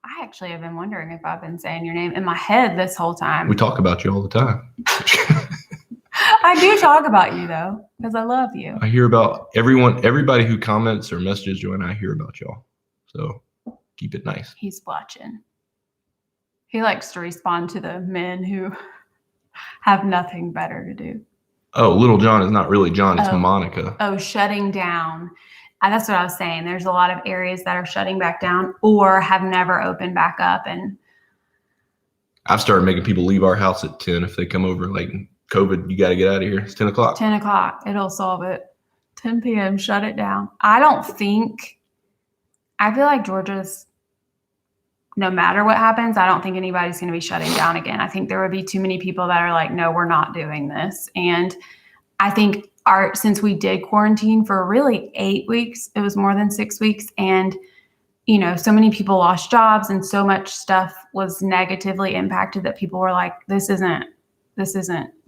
I actually have been wondering if I've been saying your name in my head this whole time. We talk about you all the time. I do talk about you though, because I love you. I hear about everybody who comments or messages Joanna. I hear about y'all. So keep it nice. He's watching. He likes to respond to the men who have nothing better to do. Oh, Little John is not really John. It's Monica. Oh, shutting down. That's what I was saying. There's a lot of areas that are shutting back down or have never opened back up. And I've started making people leave our house at 10 if they come over. Like COVID, you got to get out of here. It's 10 o'clock. 10 o'clock. It'll solve it. 10 p.m. Shut it down. I feel like Georgia's, no matter what happens, I don't think anybody's going to be shutting down again. I think there would be too many people that are like, no, we're not doing this. And I think since we did quarantine for really 8 weeks, it was more than 6 weeks. And, so many people lost jobs and so much stuff was negatively impacted that people were like, this isn't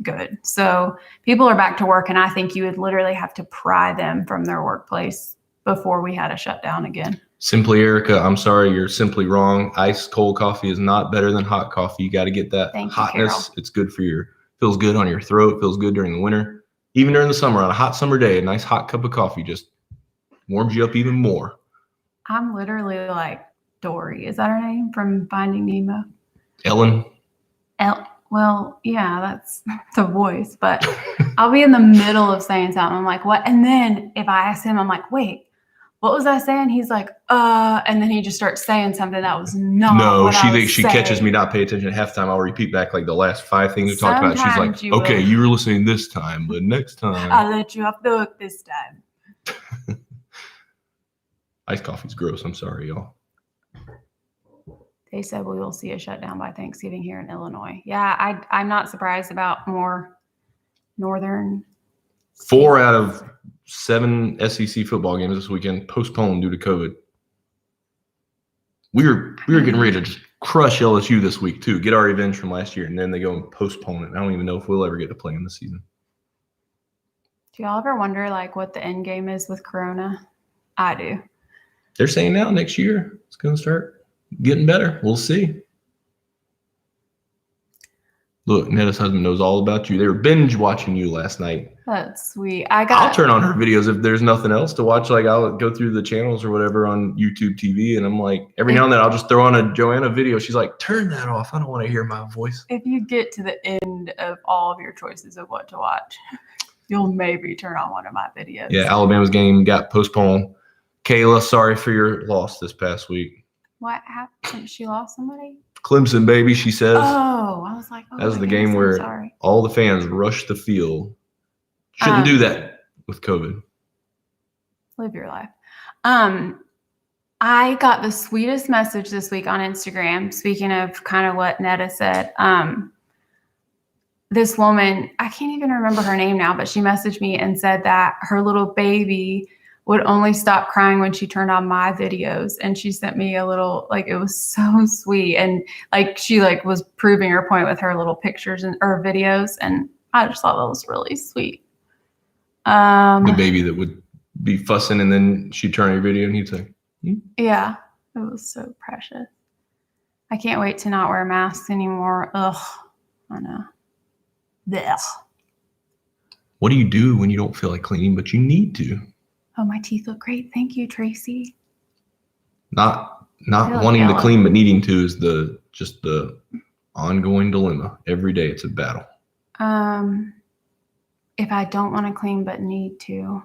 good. So people are back to work. And I think you would literally have to pry them from their workplace before we had a shutdown again. Simply Erica, I'm sorry, you're simply wrong. Ice cold coffee is not better than hot coffee. You got to get that hotness. It's good for feels good on your throat, feels good during the winter. Even during the summer, on a hot summer day, a nice hot cup of coffee just warms you up even more. I'm literally like Dory. Is that her name from Finding Nemo? Ellen. Well, yeah, that's the voice. But I'll be in the middle of saying something. I'm like, what? And then if I ask him, I'm like, wait, what was I saying? He's like, and then he just starts saying something that was not. No, what she I was thinks she saying. catches me not paying attention at halftime. I'll repeat back like the last 5 things we talked about. She's like, Sometimes you okay, will. you were listening this time, but next time I'll let you off the hook this time. Iced coffee's gross. I'm sorry, y'all. They said we will see a shutdown by Thanksgiving here in Illinois. Yeah, I'm not surprised about more northern. 4 out of 7 SEC football games this weekend postponed due to COVID. We were getting ready to just crush LSU this week too, get our revenge from last year, and then they go and postpone it. I don't even know if we'll ever get to play in the season. Do y'all ever wonder like what the end game is with Corona? I do. They're saying now next year it's going to start getting better. We'll see. Look, Netta's husband knows all about you. They were binge watching you last night. That's sweet. I'll turn on her videos if there's nothing else to watch. Like I'll go through the channels or whatever on YouTube TV, and I'm like, every now and then I'll just throw on a Joanna video. She's like, turn that off. I don't want to hear my voice. If you get to the end of all of your choices of what to watch, you'll maybe turn on one of my videos. Yeah, Alabama's game got postponed. Kayla, sorry for your loss this past week. What happened? She lost somebody? Clemson, baby, she says. Oh, I was like, oh, that was the game where all the fans rushed the field. Shouldn't do that with COVID. Live your life. I got the sweetest message this week on Instagram. Speaking of kind of what Netta said, this woman, I can't even remember her name now, but she messaged me and said that her little baby would only stop crying when she turned on my videos. And she sent me a little, like, it was so sweet. And like, she like was proving her point with her little pictures or videos. And I just thought that was really sweet. The baby that would be fussing and then she'd turn on your video and he'd say, yeah, it was so precious. I can't wait to not wear masks anymore. Ugh, I know. Blech. What do you do when you don't feel like cleaning, but you need to? Oh, my teeth look great. Thank you, Tracy. Not wanting to clean, but needing to is just the ongoing dilemma. Every day it's a battle. If I don't want to clean, but need to,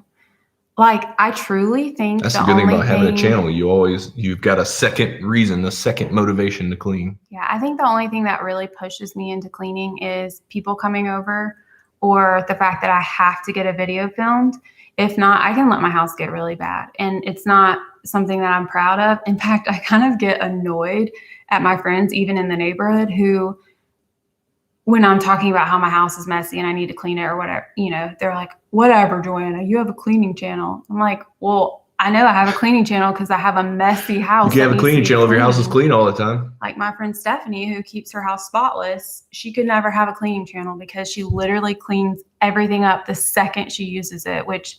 like, I truly think that's the good thing about having a channel. You've got a second reason, a second motivation to clean. Yeah. I think the only thing that really pushes me into cleaning is people coming over or the fact that I have to get a video filmed. If not, I can let my house get really bad. And it's not something that I'm proud of. In fact, I kind of get annoyed at my friends, even in the neighborhood, who, when I'm talking about how my house is messy and I need to clean it or whatever, they're like, whatever, Joanna, you have a cleaning channel. I'm like, well, I know I have a cleaning channel because I have a messy house. You can have a cleaning channel if your house is clean all the time. Like my friend Stephanie, who keeps her house spotless, she could never have a cleaning channel because she literally cleans everything up the second she uses it, which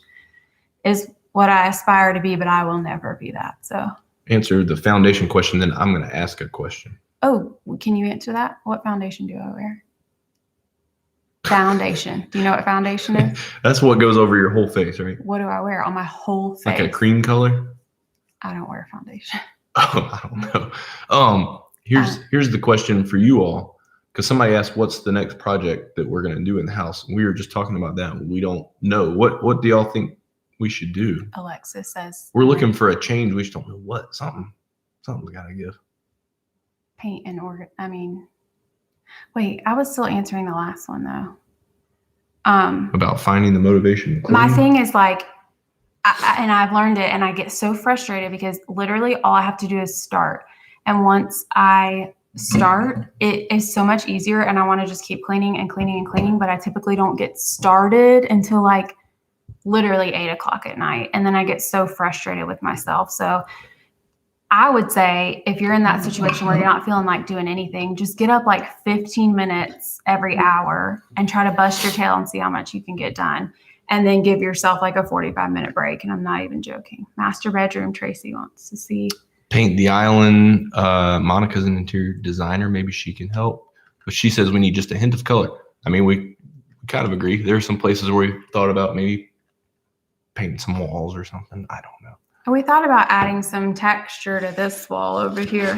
is what I aspire to be, but I will never be that. So answer the foundation question, then I'm going to ask a question. Oh, can you answer that? What foundation do I wear? Foundation. Do you know what foundation is? That's what goes over your whole face, right? What do I wear on my whole face? Like a cream color? I don't wear foundation. Oh, I don't know. Here's the question for you all, because somebody asked what's the next project that we're going to do in the house. We were just talking about that. We don't know. What do y'all think we should do? Alexis says we're looking for a change. We just don't know what. Something's got to give. Paint and wait, I was still answering the last one though. About finding the motivation. My thing is like, and I've learned it, and I get so frustrated because literally all I have to do is start. And once I start, it is so much easier, and I want to just keep cleaning and cleaning and cleaning, but I typically don't get started until like literally 8 o'clock at night. And then I get so frustrated with myself. So I would say if you're in that situation where you're not feeling like doing anything, just get up like 15 minutes every hour and try to bust your tail and see how much you can get done. And then give yourself like a 45-minute break. And I'm not even joking. Master bedroom, Tracy wants to see. Paint the island. Monica's an interior designer. Maybe she can help. But she says we need just a hint of color. I mean, we kind of agree. There are some places where we thought about maybe painting some walls or something. I don't know. We thought about adding some texture to this wall over here.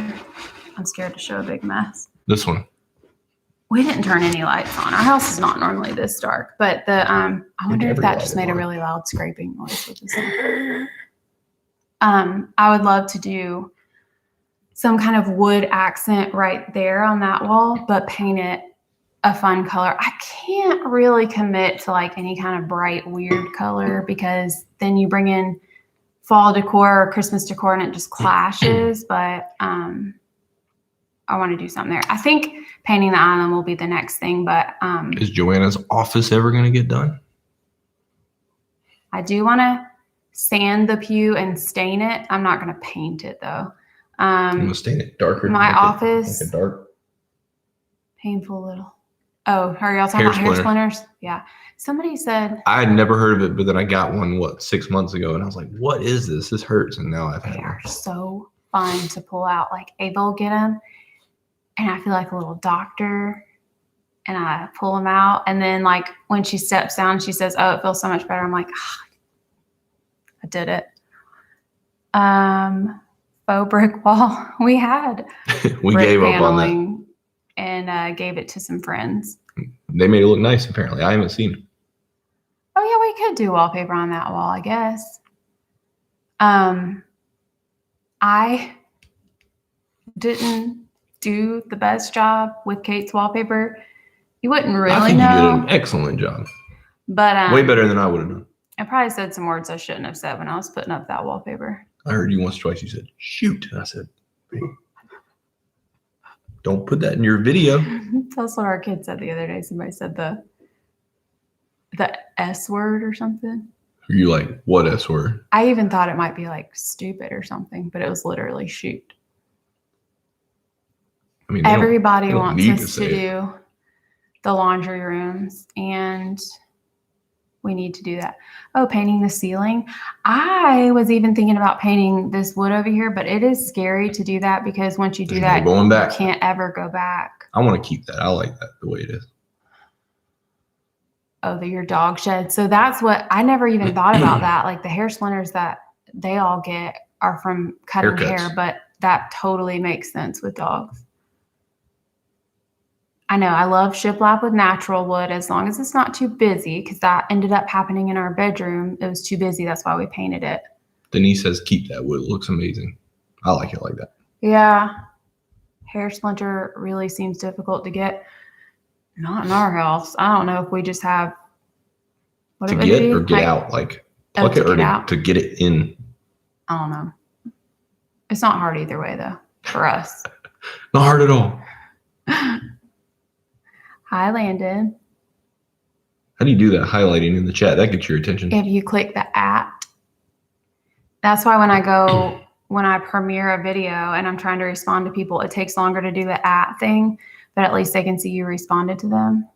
I'm scared to show a big mess. This one. We didn't turn any lights on. Our house is not normally this dark, but I wonder if that just made a really loud scraping noise with this one. I would love to do some kind of wood accent right there on that wall, but paint it a fun color. I can't really commit to like any kind of bright, weird color because then you bring in fall decor or Christmas decor and it just clashes. But I want to do something there. I think painting the island will be the next thing. But is Joanna's office ever going to get done? I do want to sand the pew and stain it. I'm not going to paint it though. I'm going to stain it darker. My office. Like a dark. Painful little. Oh, are y'all talking about hair splinters? Yeah. Somebody said. I had never heard of it, but then I got one, 6 months ago, and I was like, what is this? This hurts. And now I've had They one. are so fun to pull out. Like Ava will get them, and I feel like a little doctor, and I pull them out. And then, like, when she steps down, she says, oh, it feels so much better. I'm like, I did it. Faux brick wall. We had we gave up on that. And gave it to some friends. They made it look nice, apparently. I haven't seen it. Oh, yeah, we could do wallpaper on that wall, I guess. I didn't do the best job with Kate's wallpaper. You wouldn't really I think know. you did an excellent job. But way better than I would have done. I probably said some words I shouldn't have said when I was putting up that wallpaper. I heard you once or twice. You said, shoot. And I said, hey, don't put that in your video. That's what our kid said the other day. Somebody said the S word or something. Are you like, what S word? I even thought it might be like stupid or something, but it was literally shoot. I mean, everybody wants us to do the laundry rooms, and we need to do that. Oh, painting the ceiling. I was even thinking about painting this wood over here, but it is scary to do that because once you do that, going back. You can't ever go back. I want to keep that. I like that the way it is. Oh, your dog shed. So that's what I never even thought about that. Like the hair splinters that they all get are from cutting hair, but that totally makes sense with dogs. I know. I love shiplap with natural wood as long as it's not too busy, because that ended up happening in our bedroom. It was too busy. That's why we painted it. Denise says keep that wood. It looks amazing. I like it like that. Yeah. Hair splinter really seems difficult to get. Not in our house. I don't know if we just have to get or get out, like pluck it or to get it in. I don't know. It's not hard either way though for us. Not hard at all. Hi, Landon. How do you do that highlighting in the chat? That gets your attention. If you click the @ that's why when I premiere a video and I'm trying to respond to people, it takes longer to do the @ thing, but at least they can see you responded to them.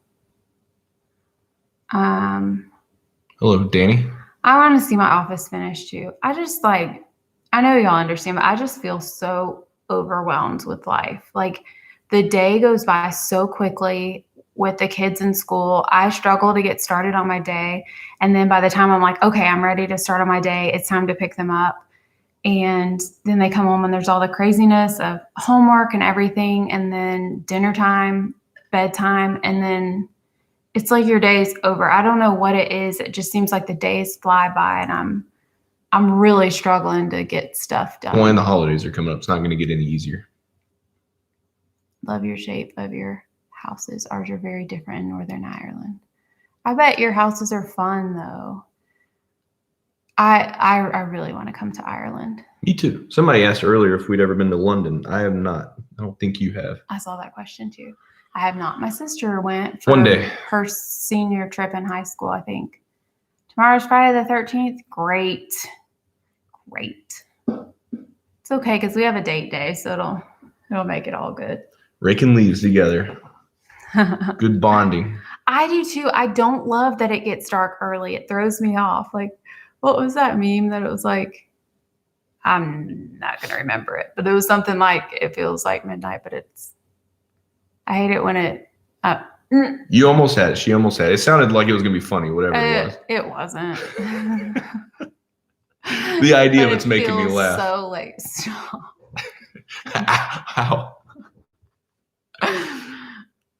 Hello, Danny. I want to see my office finished too. I know y'all understand, but I just feel so overwhelmed with life. Like the day goes by so quickly with the kids in school. I struggle to get started on my day. And then by the time I'm like, okay, I'm ready to start on my day, it's time to pick them up. And then they come home and there's all the craziness of homework and everything. And then dinner time, bedtime, and then it's like your day's over. I don't know what it is. It just seems like the days fly by and I'm really struggling to get stuff done. Well, and the holidays are coming up. It's not going to get any easier. Love your shape of your houses. Ours are very different in Northern Ireland. I bet your houses are fun though. I really want to come to Ireland. Me too. Somebody asked earlier if we'd ever been to London. I have not. I don't think you have. I saw that question too. I have not. My sister went for one day. Her senior trip in high school, I think. Tomorrow's Friday the 13th. Great. It's okay because we have a date day, so it'll make it all good. Raking leaves together. Good bonding. I do too. I don't love that it gets dark early. It throws me off. Like, what was that meme that it was like? I'm not going to remember it, but it was something like, it feels like midnight, but I hate it when it, You almost had it. She almost had it. It sounded like it was going to be funny, whatever it was. It wasn't. The idea but of it's making me laugh. So like, stop. How?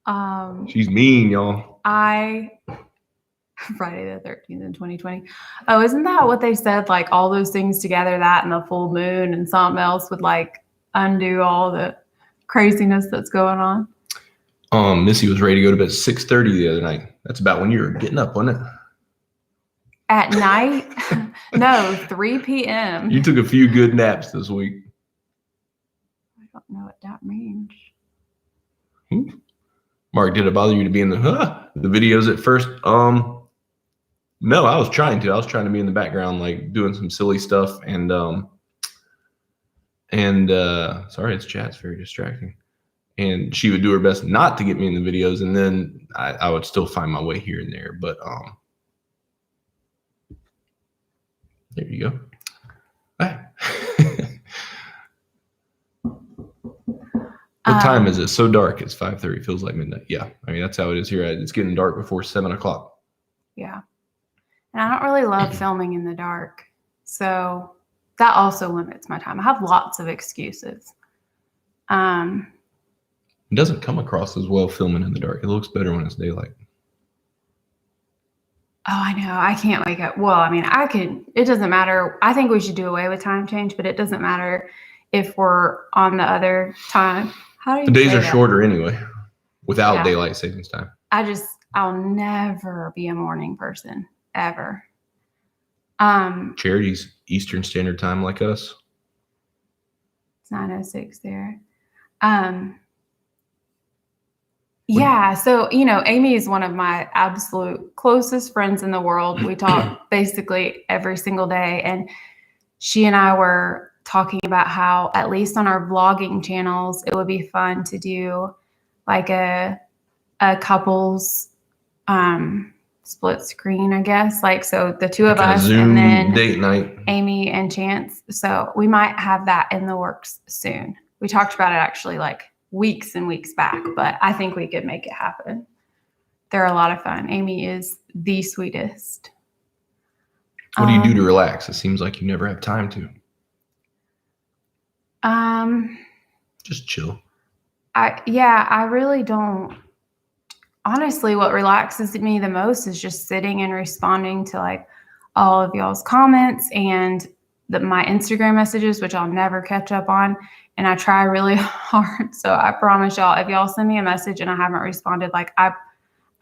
Um, She's mean, y'all. Friday the 13th in 2020. Oh, isn't that what they said? Like all those things together, that and the full moon and something else would like undo all the craziness that's going on. Missy was ready to go to bed at 6:30 the other night. That's about when you were getting up, wasn't it? At night? No, 3 p.m. You took a few good naps this week. I don't know what that means. Mark, did it bother you to be in the videos at first? No, I was trying to. I was trying to be in the background, like doing some silly stuff, and sorry, it's chat. It's very distracting. And she would do her best not to get me in the videos, and then I would still find my way here and there. But there you go. Right. What time is it? So dark. It's 5:30. Feels like midnight. Yeah, I mean that's how it is here. It's getting dark before 7 o'clock. Yeah, and I don't really love filming in the dark, so that also limits my time. I have lots of excuses. It doesn't come across as well filming in the dark. It looks better when it's daylight. Oh, I know. I can't wake up. Well, I mean, I could. It doesn't matter. I think we should do away with time change, but it doesn't matter if we're on the other time. How do you The days say are that? shorter anyway, without daylight savings time. I'll never be a morning person, ever. Charity's Eastern Standard Time like us. It's 9:06 there. Yeah, so, Amy is one of my absolute closest friends in the world. We talk basically every single day. And she and I were talking about how, at least on our vlogging channels, it would be fun to do like a couple's split screen, I guess. Like, so the two of us Zoom and then date night. Amy and Chance. So we might have that in the works soon. We talked about it actually like weeks and weeks back, but I think we could make it happen. They're a lot of fun. Amy is the sweetest. What do you do to relax? It seems like you never have time to. Just chill. I really don't. Honestly, what relaxes me the most is just sitting and responding to like all of y'all's comments and my Instagram messages, which I'll never catch up on. And I try really hard. So I promise y'all, if y'all send me a message and I haven't responded, like I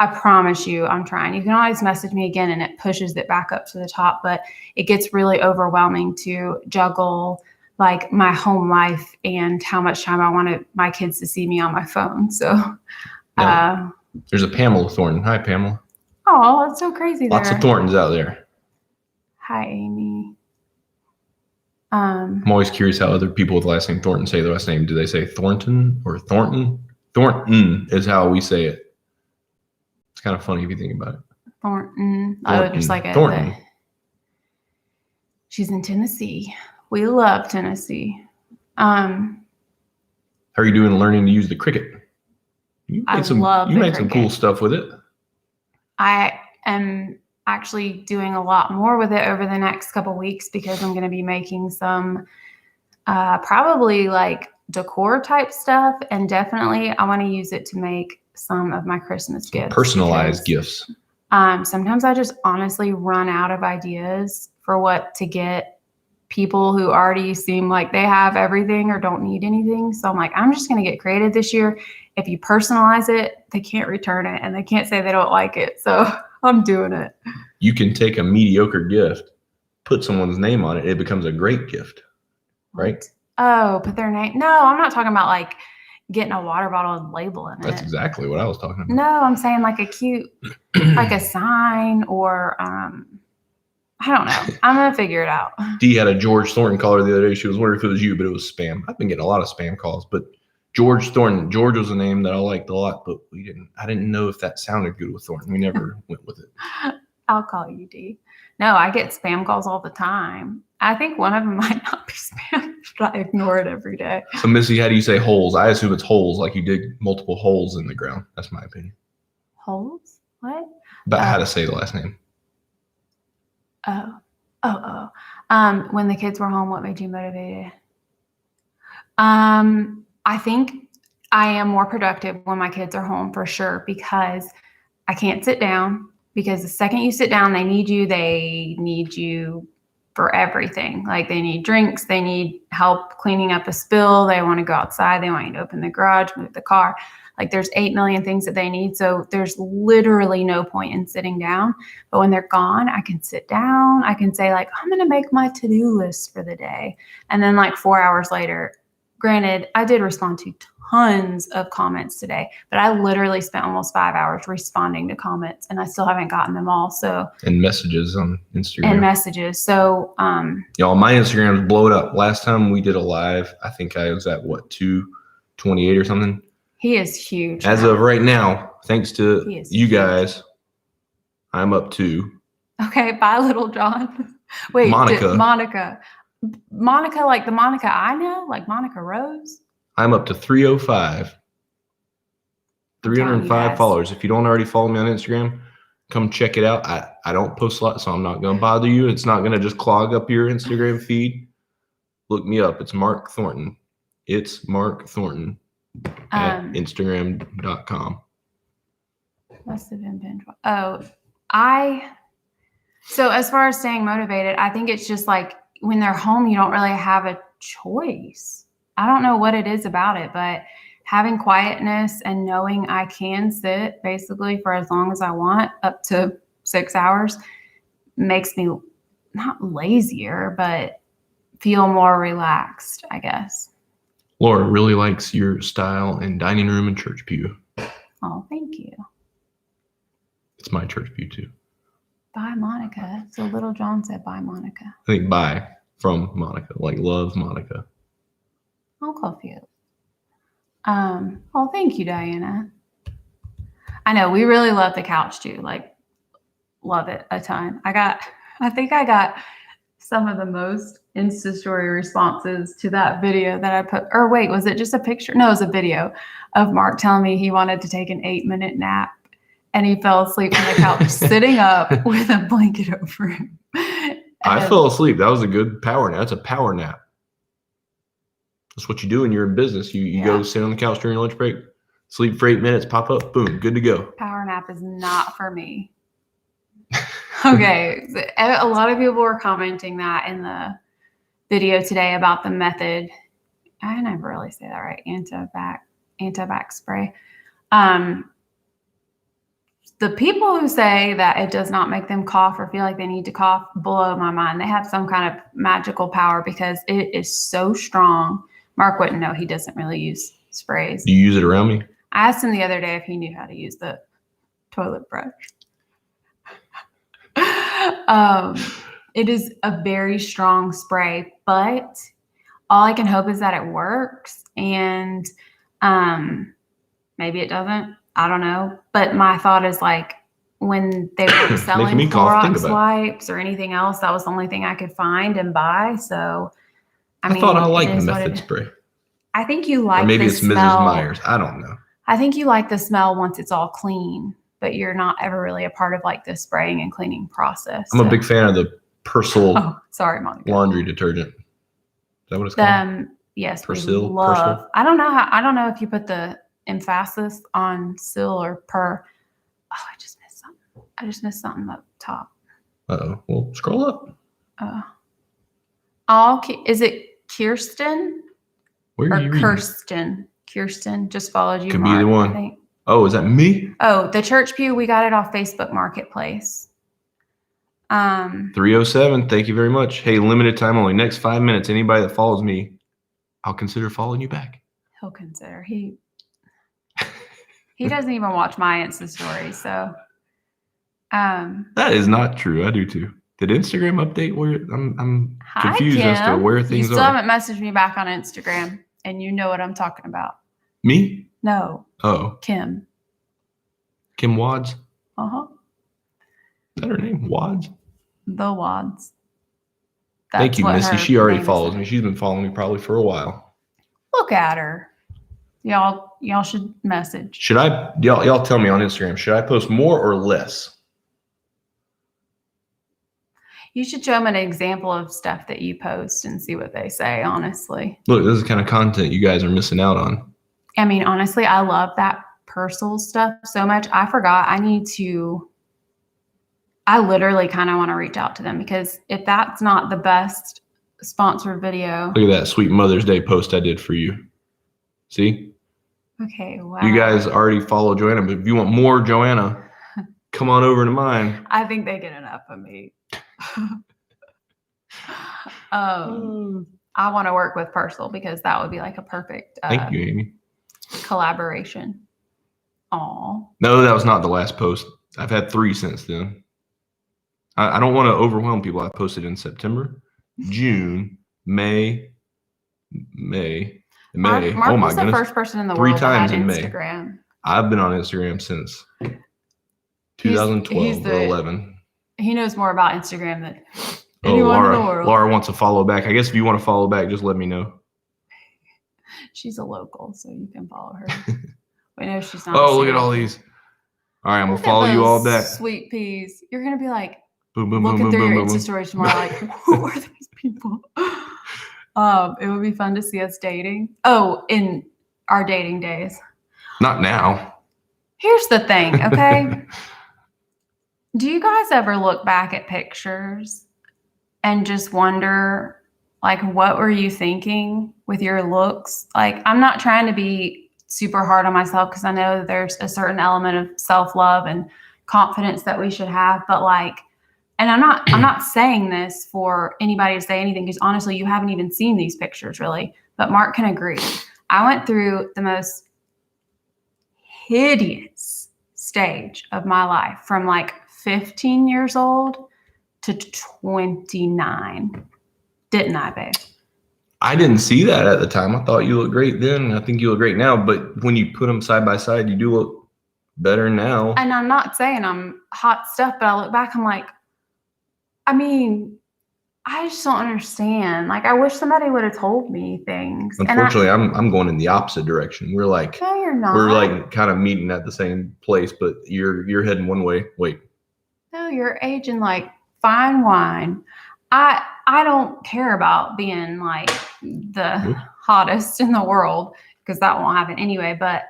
promise you I'm trying. You can always message me again and it pushes it back up to the top, but it gets really overwhelming to juggle like my home life and how much time I wanted my kids to see me on my phone. So there's a Pamela Thornton. Hi, Pamela. Oh, it's so crazy. Lots of Thorntons out there. Hi, Amy. I'm always curious how other people with the last name Thornton say the last name. Do they say Thornton or Thornton? Thornton is how we say it. It's kind of funny if you think about it. Thornton. I would just like it. Thornton. She's in Tennessee. We love Tennessee. How are you doing learning to use the Cricut? You made some cool stuff with it. I am actually doing a lot more with it over the next couple weeks because I'm going to be making some probably like decor type stuff, and definitely I want to use it to make some of my Christmas gifts. Personalized gifts. Sometimes I just honestly run out of ideas for what to get people who already seem like they have everything or don't need anything. So I'm like, I'm just going to get creative this year. If you personalize it, they can't return it and they can't say they don't like it. So I'm doing it. You can take a mediocre gift, put someone's name on it. It becomes a great gift, right? Oh, put their name. No, I'm not talking about like getting a water bottle and labeling it. That's exactly what I was talking about. No, I'm saying like a cute, like a sign or, I don't know. I'm going to figure it out. Dee had a George Thornton caller the other day. She was wondering if it was you, but it was spam. I've been getting a lot of spam calls, but George Thornton. George was a name that I liked a lot, but I didn't know if that sounded good with Thornton. We never went with it. I'll call you Dee. No, I get spam calls all the time. I think one of them might not be spam, but I ignore it every day. So Missy, how do you say holes? I assume it's holes, like you dig multiple holes in the ground. That's my opinion. Holes? What? But how to say the last name. When the kids were home, what made you motivated? I think I am more productive when my kids are home for sure, because I can't sit down, because the second you sit down, they need you for everything. Like they need drinks, they need help cleaning up a spill, they want to go outside, they want you to open the garage, move the car. Like there's 8 million things that they need. So there's literally no point in sitting down. But when they're gone, I can sit down. I can say like, I'm going to make my to-do list for the day. And then like 4 hours later, granted, I did respond to tons of comments today, but I literally spent almost 5 hours responding to comments and I still haven't gotten them all. So and messages on Instagram. So y'all, my Instagram is blowed up. Last time we did a live, I think I was at 228 or something. He is huge. As of right now, thanks to you guys, I'm up to. Okay, bye, Little John. Wait, Monica, like the Monica I know, like Monica Rose. I'm up to 305. 305 followers. If you don't already follow me on Instagram, come check it out. I don't post a lot, so I'm not going to bother you. It's not going to just clog up your Instagram feed. Look me up. It's Mark Thornton. It's Mark Thornton at Instagram.com. Must have been binge. So as far as staying motivated, I think it's just like when they're home, you don't really have a choice. I don't know what it is about it, but having quietness and knowing I can sit basically for as long as I want, up to 6 hours, makes me not lazier, but feel more relaxed, I guess. Laura really likes your style in dining room and church pew. Oh, thank you. It's my church pew too. Bye, Monica. So Little John said bye, Monica. I think bye from Monica, like love Monica. I'm confused. Oh, thank you, Diana. I know we really love the couch too. Like, love it a ton. I think I got some of the most Insta story responses to that video that I put. Or wait, was it just a picture? No, it was a video of Mark telling me he wanted to take an 8-minute nap, and he fell asleep on the couch sitting up with a blanket over him. I fell asleep. That was a good power nap. That's a power nap. That's what you do when you're in business. You go sit on the couch during your lunch break, sleep for 8 minutes, pop up, boom, good to go. Power nap is not for me. Okay. A lot of people were commenting that in the video today about the method. I never really say that right. Antibac spray. The people who say that it does not make them cough or feel like they need to cough blow my mind. They have some kind of magical power because it is so strong. Mark wouldn't know. He doesn't really use sprays. Do you use it around me? I asked him the other day if he knew how to use the toilet brush. It is a very strong spray, but all I can hope is that it works. And maybe it doesn't. I don't know. But my thought is like when they were selling Clorox wipes or anything else, that was the only thing I could find and buy. So I thought I liked the method spray. I think you like or maybe the it's smell. Mrs. Myers. I don't know. I think you like the smell once it's all clean, but you're not ever really a part of like the spraying and cleaning process. I'm a big fan of the Persil laundry detergent. Is that what it's called? Yes, Persil. I don't know if you put the emphasis on sil or per. Oh, I just missed something up top. Uh-oh. Well, scroll up. Is it Kirsten? Where are you reading? Kirsten just followed you. Could be either one. I think. Oh, is that me? Oh, the church pew. We got it off Facebook Marketplace. 307. Thank you very much. Hey, limited time only. Next 5 minutes. Anybody that follows me, I'll consider following you back. He'll consider. He doesn't even watch my Insta stories. So that is not true. I do too. Did Instagram update where I'm confused as to where things are? You still haven't messaged me back on Instagram, and you know what I'm talking about. Me? No. Oh. Kim. Kim Wads? Uh-huh. Is that her name? Wads? The Wads. Thank you, Missy. She already follows me. She's been following me probably for a while. Look at her. Y'all should message. Should I, y'all tell me on Instagram, should I post more or less? You should show them an example of stuff that you post and see what they say, honestly. Look, this is the kind of content you guys are missing out on. I mean, honestly, I love that personal stuff so much. I forgot I literally kind of want to reach out to them, because if that's not the best sponsored video. Look at that sweet Mother's Day post I did for you. See? Okay, wow. You guys already follow Joanna, but if you want more Joanna, come on over to mine. I think they get enough of me. I want to work with Purcell, because that would be like a perfect Thank you, Amy. Collaboration. Aw. No, that was not the last post. I've had 3 since then. I don't want to overwhelm people. I posted in September, June, May. Mark Oh my was goodness. the first person in the 3 world times that had in May. Instagram. I've been on Instagram since 2012 or 11. He knows more about Instagram than anyone in the world. Laura wants to follow back. I guess if you want to follow back, just let me know. She's a local, so you can follow her. We know she's not. Oh, look at all these. All right, I'm going to follow you all back. Sweet peas. You're going to be like, boom, boom, looking boom, through boom, your boom, Insta stories tomorrow, like, who are these people? It would be fun to see us dating. Oh, in our dating days. Not now. Here's the thing, okay? Do you guys ever look back at pictures and just wonder, like, what were you thinking with your looks? Like, I'm not trying to be super hard on myself, because I know there's a certain element of self-love and confidence that we should have, but like, and I'm not saying this for anybody to say anything, because honestly, you haven't even seen these pictures really, but Mark can agree. I went through the most hideous stage of my life from like 15 years old to 29. Didn't I, babe? I didn't see that at the time. I thought you looked great then. I think you look great now. But when you put them side by side, you do look better now. And I'm not saying I'm hot stuff, but I look back, I'm like, I mean, I just don't understand. Like, I wish somebody would have told me things. Unfortunately, I'm going in the opposite direction. We're like, no, you're not. We're like kind of meeting at the same place, but you're heading one way. Wait. No, you're aging like fine wine. I don't care about being like the hottest in the world, because that won't happen anyway. But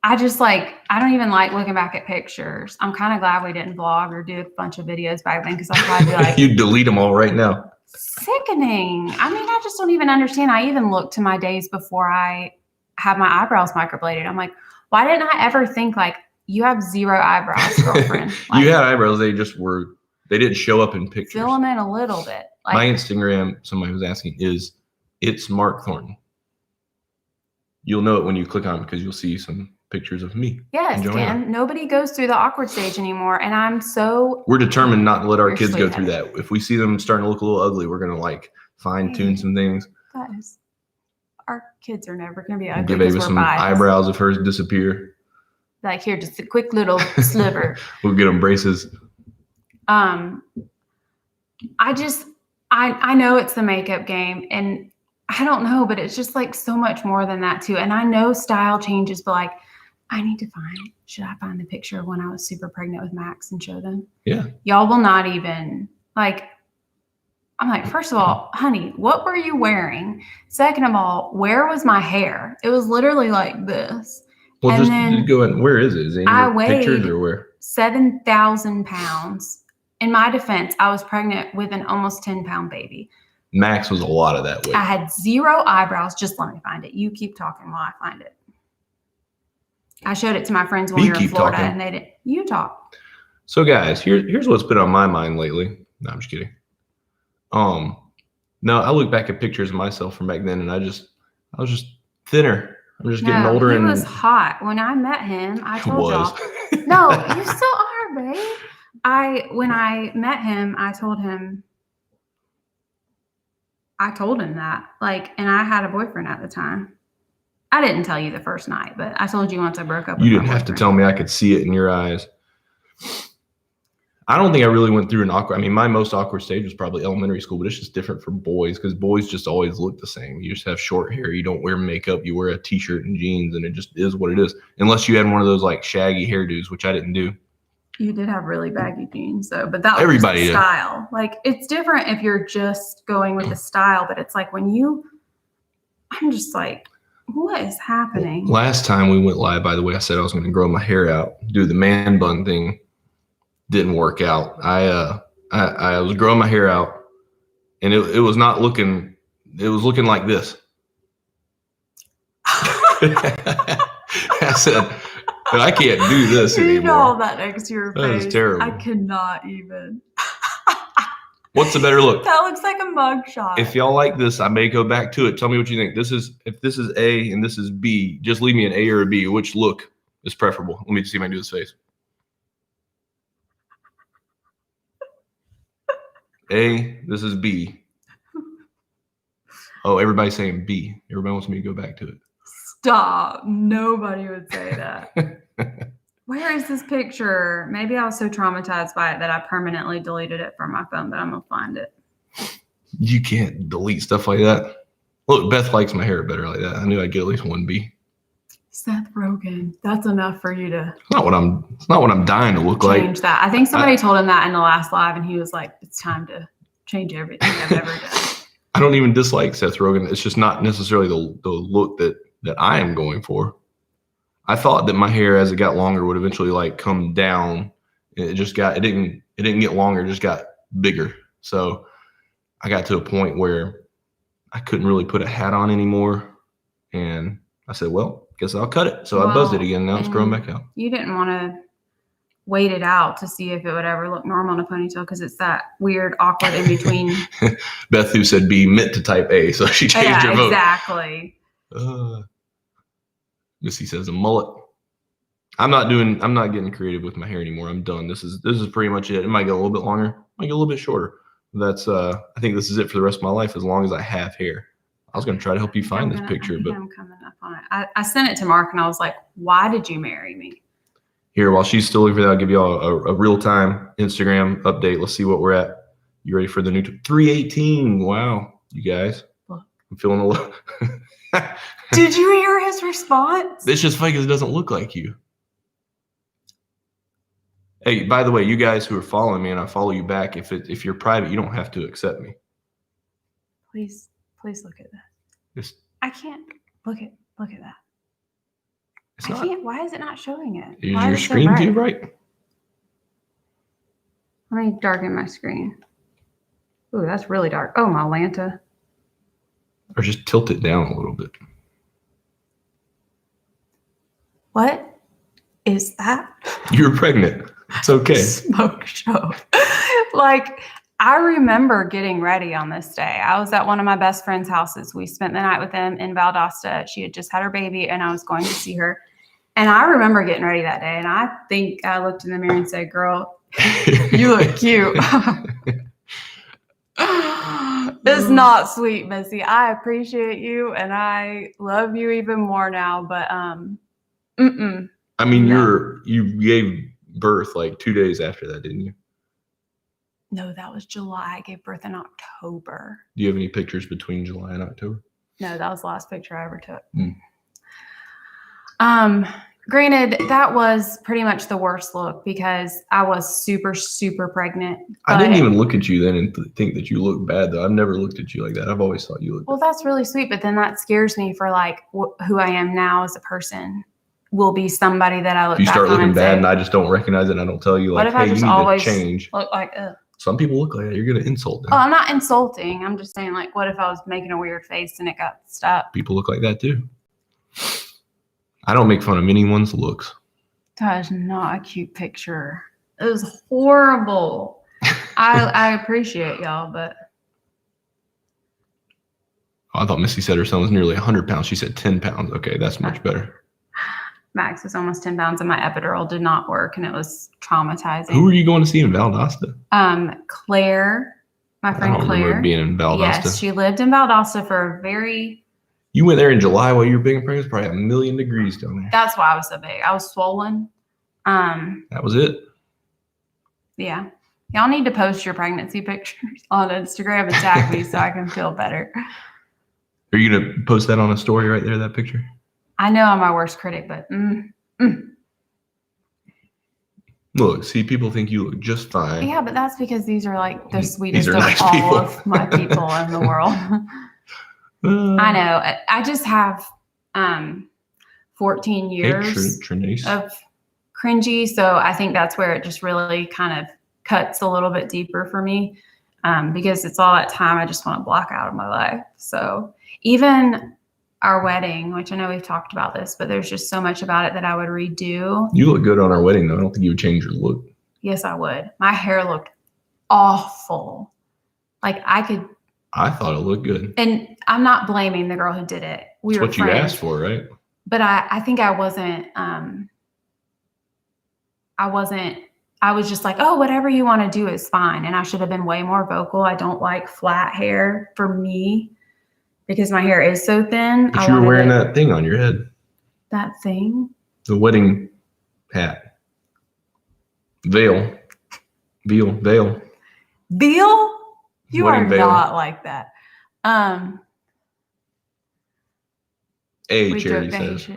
I just like, I don't even like looking back at pictures. I'm kind of glad we didn't vlog or do a bunch of videos back then, because I'd probably be like, you delete them all right now. Sickening. I mean, I just don't even understand. I even looked to my days before I had my eyebrows microbladed. I'm like, why didn't I ever think like, you have 0 eyebrows, girlfriend? Like, you had eyebrows. They didn't show up in pictures. Fill them in a little bit. Like, my Instagram, somebody was asking, it's Mark Thornton. You'll know it when you click on it, because you'll see some pictures of me. Yes, Ken. Nobody goes through the awkward stage anymore. And we're determined not to let our kids go through that. If we see them starting to look a little ugly, we're going to like fine tune some things. Guys, our kids are never going to be ugly. Give Ava some eyebrows if hers disappear. Like, here, just a quick little sliver. We'll get them braces. I know it's the makeup game, and I don't know, but it's just like so much more than that too. And I know style changes, but like, should I find the picture of when I was super pregnant with Max and show them? Yeah. Y'all will not even like, I'm like, first of all, honey, what were you wearing? Second of all, where was my hair? It was literally like this. Well, and just go in. Where is it? Is it in I your pictures or where? 7,000 pounds. In my defense, I was pregnant with an almost 10-pound baby. Max was a lot of that weight. I had 0 eyebrows. Just let me find it. You keep talking while I find it. I showed it to my friends when we were in Florida, and they didn't. You talk. So, guys, here's what's been on my mind lately. No, I'm just kidding. No, I look back at pictures of myself from back then, and I was just thinner. I'm just getting older. He was hot. When I met him, I told y'all. No, you still are, babe. When I met him, I told him that, like, and I had a boyfriend at the time. I didn't tell you the first night, but I told you once I broke up with You didn't have to tell me. I could see it in your eyes. I don't think I really went through an awkward. I mean, my most awkward stage was probably elementary school, but it's just different for boys because boys just always look the same. You just have short hair. You don't wear makeup. You wear a t-shirt and jeans, and it just is what it is. Unless you had one of those like shaggy hairdos, which I didn't do. You did have really baggy jeans, though, but that was Everybody just the style. Like, it's different if you're just going with the style, but it's like I'm just like, what is happening? Last time we went live, by the way, I said I was going to grow my hair out, do the man bun thing. Didn't work out. I was growing my hair out, and it was not looking. It was looking like this. I said, I can't do this anymore. You know all that next to your face. That is terrible. I cannot even. What's the better look? That looks like a mugshot. If y'all like this, I may go back to it. Tell me what you think. If this is A and this is B, just leave me an A or a B. Which look is preferable? Let me see if I can do this face. A, this is B. Oh, everybody's saying B. Everybody wants me to go back to it. Stop. Nobody would say that. Where is this picture? Maybe I was so traumatized by it that I permanently deleted it from my phone, but I'm going to find it. You can't delete stuff like that. Look, Beth likes my hair better like that. I knew I'd get at least one B. Seth Rogen. That's enough for you to. It's not what I'm dying to look like. Change that. I think somebody told him that in the last live, and he was like, "It's time to change everything I've ever done." I don't even dislike Seth Rogen. It's just not necessarily the look that I am going for. I thought that my hair, as it got longer, would eventually like come down. It didn't get longer. It just got bigger. So I got to a point where I couldn't really put a hat on anymore, and I said, "Well, guess I'll cut it." So I buzzed it again. Now it's growing back out. You didn't want to wait it out to see if it would ever look normal in a ponytail because it's that weird, awkward in between. Beth, who said B, meant to type A, so she changed her vote. Exactly. Missy says a mullet. I'm not getting creative with my hair anymore. I'm done. This is pretty much it. It might get a little bit longer, might get a little bit shorter. That's I think this is it for the rest of my life as long as I have hair. I was going to try to help you find this picture, but I'm coming up on it. I sent it to Mark and I was like, "Why did you marry me?" Here, while she's still looking for that, I'll give you all a real-time Instagram update. Let's see what we're at. You ready for the new 318? Wow, you guys. Look. I'm feeling a little. Did you hear his response? It's just fake because it doesn't look like you. Hey, by the way, you guys who are following me and I follow you back, if you're private, you don't have to accept me. Please look at that. I can't look at that. I can't. Why is it not showing it? Is your screen too bright? Let me darken my screen. Ooh, that's really dark. Oh, my Lanta. Or just tilt it down a little bit. What is that? You're pregnant. It's okay. Smoke show. Like, I remember getting ready on this day. I was at one of my best friend's houses. We spent the night with them in Valdosta. She had just had her baby, and I was going to see her. And I remember getting ready that day. And I think I looked in the mirror and said, "Girl, you look cute." It's not sweet, Missy. I appreciate you, and I love you even more now. But I mean, you gave birth like 2 days after that, didn't you? No, that was July. I gave birth in October. Do you have any pictures between July and October? No, that was the last picture I ever took. Granted, that was pretty much the worst look because I was super, super pregnant. I didn't even look at you then and think that you looked bad, though. I've never looked at you like that. I've always thought you looked well, that's really sweet, but then that scares me for like who I am now as a person. Will be somebody that I look back on. You start looking bad and I just don't recognize it and I don't tell you, like, hey, you need to change. Look like, ugh. Some people look like that. You're going to insult them. Oh, I'm not insulting. I'm just saying, like, what if I was making a weird face and it got stuck? People look like that too. I don't make fun of anyone's looks. That is not a cute picture. It was horrible. I appreciate y'all, but. I thought Missy said her son was nearly 100 pounds. She said 10 pounds. Okay, that's much better. Max was almost 10 pounds and my epidural did not work and it was traumatizing. Who were you going to see in Valdosta? Claire, my friend Claire. I remember being in Valdosta. Yes, she lived in Valdosta for a very... You went there in July while you were big and pregnant? It's probably 1,000,000 degrees down there. That's why I was so big. I was swollen. That was it? Yeah. Y'all need to post your pregnancy pictures on Instagram and tag me so I can feel better. Are you going to post that on a story right there, that picture? I know I'm my worst critic, but Look, see, people think you look just fine. Yeah, but that's because these are like the sweetest of nice all people. of my people in the world. I know. I just have 14 years of cringy. So I think that's where it just really kind of cuts a little bit deeper for me, because it's all that time I just want to block out of my life. So even our wedding, which I know we've talked about this, but there's just so much about it that I would redo. You look good on our wedding, though. I don't think you would change your look. Yes, I would. My hair looked awful. Like I thought it looked good. And I'm not blaming the girl who did it. That's what you asked for, right? But I think I wasn't, I was just like, oh, whatever you want to do is fine. And I should have been way more vocal. I don't like flat hair for me because my hair is so thin. But you were wearing that thing on your head. That thing? The wedding hat. Veil. You are not like that. Charity says.